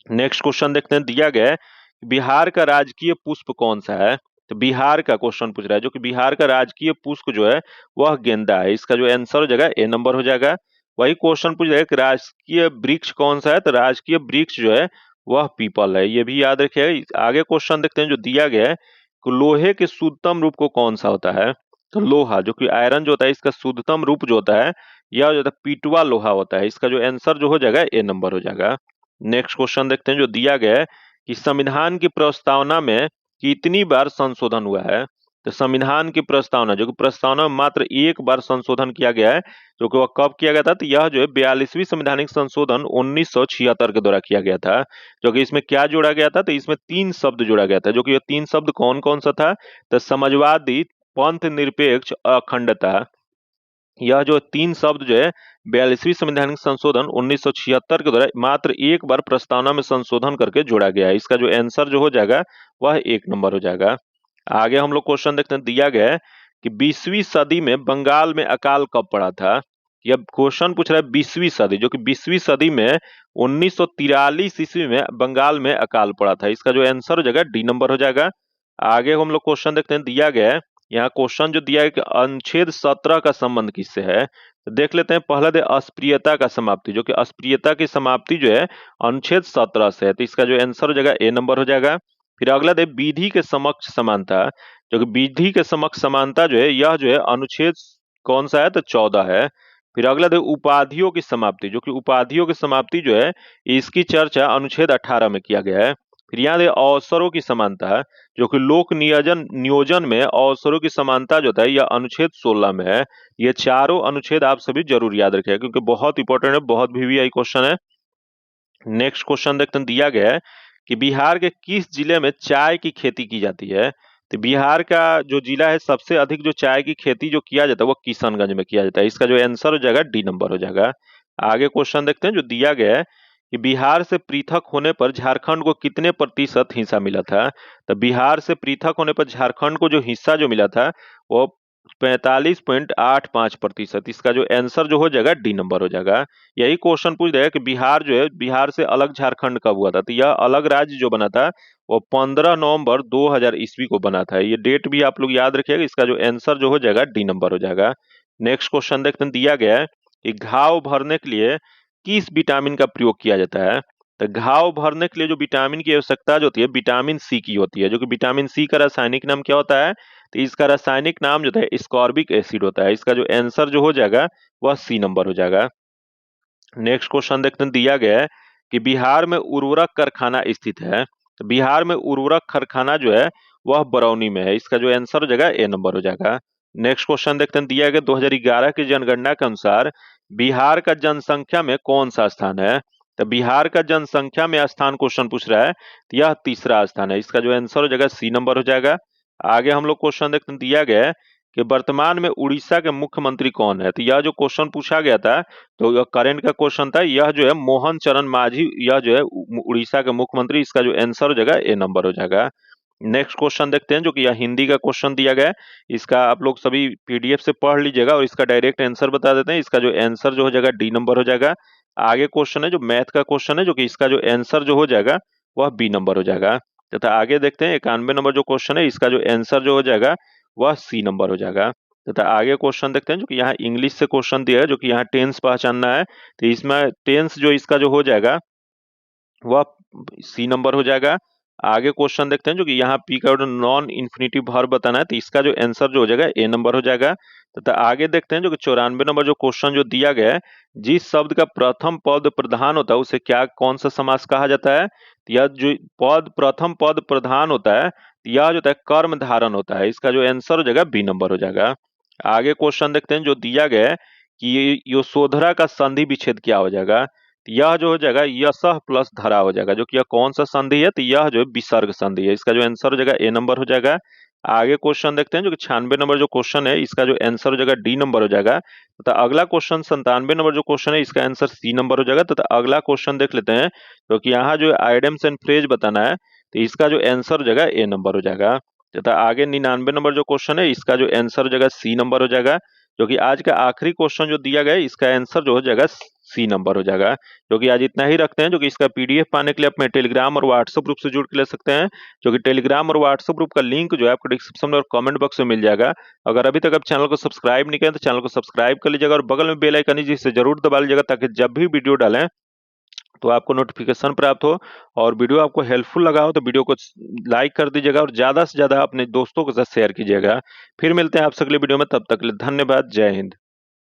नेक्स्ट क्वेश्चन देखते हैं, दिया गया है बिहार का राजकीय पुष्प कौन सा है। तो बिहार का क्वेश्चन पूछ रहा है, जो कि बिहार का राजकीय पुष्प जो है वह गेंदा है। इसका जो आंसर हो जाएगा ए नंबर हो जाएगा। वही क्वेश्चन पूछ रहा है कि राजकीय वृक्ष कौन सा है, तो राजकीय वृक्ष जो है वह पीपल है। ये भी याद रखिएगा। आगे क्वेश्चन देखते हैं, जो दिया गया है कि लोहे के शुद्धतम रूप को कौन सा होता है। तो लोहा जो कि आयरन जो होता है इसका शुद्धतम रूप जो होता है यह जो होता है पीटवा लोहा होता है। इसका जो आंसर जो हो जाएगा ए नंबर हो जाएगा। नेक्स्ट क्वेश्चन देखते हैं जो दिया गया है कि संविधान की प्रस्तावना में कितनी बार संशोधन हुआ है। तो संविधान की प्रस्तावना जो कि प्रस्तावना में मात्र एक बार संशोधन किया गया है, जो कि वह कब किया गया था, तो यह जो है 42वीं संवैधानिक संशोधन 1976 के द्वारा किया गया था। जो कि इसमें क्या जोड़ा गया था, तो इसमें 3 शब्द जोड़ा गया था, जो कि ये 3 शब्द कौन कौन सा था, तो समाजवादी, पंथ निरपेक्ष, अखंडता। यह जो 3 शब्द जो है 42वीं संवैधानिक संशोधन 1976 के द्वारा मात्र एक बार प्रस्तावना में संशोधन करके जोड़ा गया है। इसका जो आंसर जो हो जाएगा वह 1 नंबर हो जाएगा। आगे हम लोग क्वेश्चन देखते हैं, दिया गया है कि 20वीं सदी में बंगाल में अकाल कब पड़ा था। यह क्वेश्चन पूछ रहा है 20वीं सदी, जो कि 20वीं सदी में 1943 ईस्वी में बंगाल में अकाल पड़ा था। इसका जो आंसर हो जाएगा डी नंबर हो जाएगा। आगे हम लोग क्वेश्चन देखते हैं, दिया गया है यहाँ क्वेश्चन जो दिया है कि अनुच्छेद 17 का संबंध किससे है। तो देख लेते हैं, पहला दे अस्पृश्यता का समाप्ति, जो कि अस्पृश्यता की समाप्ति जो है अनुच्छेद 17 से है। तो इसका जो आंसर हो जाएगा ए नंबर हो जाएगा। फिर अगला दे विधि के समक्ष समानता, जो कि विधि के समक्ष समानता जो है यह जो है अनुच्छेद कौन सा है, तो 14 है। फिर अगला दे उपाधियों की समाप्ति, जो कि उपाधियों की समाप्ति जो है इसकी चर्चा अनुच्छेद 18 में किया गया है। फिर यहाँ दे अवसरों की समानता, जो कि लोक नियोजन में अवसरों की समानता जो है यह अनुच्छेद 16 में है। ये चारों अनुच्छेद आप सभी जरूर याद रखें क्योंकि बहुत इंपॉर्टेंट है, बहुत VVI क्वेश्चन है। नेक्स्ट क्वेश्चन देखते हैं, दिया गया है कि बिहार के किस जिले में चाय की खेती की जाती है। तो बिहार का जो जिला है सबसे अधिक जो चाय की खेती जो किया जाता है वो किशनगंज में किया जाता है। इसका जो आंसर हो जाएगा डी नंबर हो जाएगा। आगे क्वेश्चन देखते हैं जो दिया गया है कि बिहार से पृथक होने पर झारखंड को कितने प्रतिशत हिस्सा मिला था। तो बिहार से पृथक होने पर झारखंड को जो हिस्सा जो मिला था वो 45.85%। इसका जो आंसर जो हो जाएगा डी नंबर हो जाएगा। यही क्वेश्चन पूछ देगा कि बिहार जो है बिहार से अलग झारखंड कब हुआ था। तो यह अलग राज्य जो बना था वो 15 नवंबर 2000 ईस्वी को बना था। ये डेट भी आप लोग याद रखिएगा। इसका जो आंसर जो हो जाएगा डी नंबर हो जाएगा। नेक्स्ट क्वेश्चन देखते हैं, दिया गया है कि घाव भरने के लिए किस विटामिन का प्रयोग किया जाता है। तो घाव भरने के लिए जो विटामिन की आवश्यकता जो होती है विटामिन सी की होती है, जो कि विटामिन सी का रासायनिक नाम क्या होता है, तो इसका रासायनिक नाम जो है स्कॉर्बिक एसिड होता है। इसका जो आंसर जो हो जाएगा वह सी नंबर हो जाएगा। नेक्स्ट क्वेश्चन देखते हैं, दिया गया है कि बिहार में उर्वरक कारखाना स्थित है। तो बिहार में उर्वरक कारखाना जो है वह बरौनी में है। इसका जो आंसर हो जाएगा ए नंबर हो जाएगा। नेक्स्ट क्वेश्चन देखते हैं, दिया गया 2011 की जनगणना के अनुसार बिहार का जनसंख्या में कौन सा स्थान है। तो बिहार का जनसंख्या में स्थान क्वेश्चन पूछ रहा है, तो यह तीसरा स्थान है। इसका जो आंसर हो जाएगा सी नंबर हो जाएगा। आगे हम लोग क्वेश्चन देखते हैं, दिया गया है कि वर्तमान में उड़ीसा के मुख्यमंत्री कौन है। तो यह जो क्वेश्चन पूछा गया था तो यह करंट का क्वेश्चन था, यह जो है मोहन चरण मांझी, यह जो है उड़ीसा के मुख्यमंत्री। इसका जो आंसर हो जाएगा ए नंबर हो जाएगा। नेक्स्ट क्वेश्चन देखते हैं जो कि यह हिंदी का क्वेश्चन दिया गया है। इसका आप लोग सभी PDF से पढ़ लीजिएगा और इसका डायरेक्ट आंसर बता देते हैं। इसका जो आंसर जो हो जाएगा डी नंबर हो जाएगा। आगे क्वेश्चन है जो मैथ का क्वेश्चन है, जो कि इसका जो आंसर जो हो जाएगा वह बी नंबर हो जाएगा। तथा आगे देखते हैं 91 नंबर जो क्वेश्चन है, इसका जो आंसर जो हो जाएगा वह सी नंबर हो जाएगा। तथा आगे क्वेश्चन देखते हैं जो कि यहाँ इंग्लिश से क्वेश्चन दिया है, जो कि यहाँ टेंस पहचानना है। तो इसमें टेंस जो इसका जो हो जाएगा वह सी नंबर हो जाएगा। आगे क्वेश्चन देखते हैं जो कि यहाँ पी का नॉन इन्फिनिटिव वर्ब बताना है, तो इसका जो आंसर जो हो जाएगा ए नंबर हो जाएगा। तथा आगे देखते हैं जो कि 94 नंबर जो क्वेश्चन जो दिया गया है, जिस शब्द का प्रथम पद प्रधान होता है उसे क्या कौन सा समास कहा जाता है। तो यह जो प्रथम पद प्रधान होता है यह जो होता है कर्म धारण होता है। इसका जो आंसर हो जाएगा बी नंबर हो जाएगा। आगे क्वेश्चन देखते हैं जो दिया गया है कि यशोधरा का संधि विच्छेद क्या हो जाएगा। तो यह जो हो जाएगा यशः प्लस धरा हो जाएगा, जो कि यह कौन सा संधि है, तो यह जो है विसर्ग संधि है। इसका जो आंसर हो जाएगा ए नंबर हो जाएगा। आगे क्वेश्चन देखते हैं जो कि 96 नंबर जो क्वेश्चन है, इसका जो आंसर हो जाएगा डी नंबर हो जाएगा। तथा अगला क्वेश्चन 97 नंबर जो क्वेश्चन है, इसका आंसर सी नंबर हो जाएगा। तथा अगला क्वेश्चन देख लेते हैं जो कि यहाँ जो आइडम्स एंड फ्रेज बताना है, तो इसका जो आंसर हो जाएगा ए नंबर हो जाएगा। तथा आगे 99 नंबर जो क्वेश्चन है, इसका जो आंसर हो जाएगा सी नंबर हो जाएगा। जो कि आज का आखिरी क्वेश्चन जो दिया गया है, इसका आंसर जो हो जाएगा सी नंबर हो जाएगा। जो कि आज इतना ही रखते हैं। जो कि इसका PDF पाने के लिए अपने टेलीग्राम और व्हाट्सएप ग्रुप से जुड़ के ले सकते हैं। जो कि टेलीग्राम और व्हाट्सएप ग्रुप का लिंक जो है आपको डिस्क्रिप्शन में और कमेंट बॉक्स में मिल जाएगा। अगर अभी तक आप चैनल को सब्सक्राइब नहीं किया तो चैनल को सब्सक्राइब कर लीजिएगा और बगल में बेल आइकन है जिसे जरूर दबा लीजिएगा ताकि जब भी वीडियो डालें तो आपको नोटिफिकेशन प्राप्त हो। और वीडियो आपको हेल्पफुल लगा हो तो वीडियो को लाइक कर दीजिएगा और ज़्यादा से ज़्यादा अपने दोस्तों के साथ शेयर कीजिएगा। फिर मिलते हैं आपसे अगले वीडियो में, तब तक के लिए धन्यवाद। जय हिंद।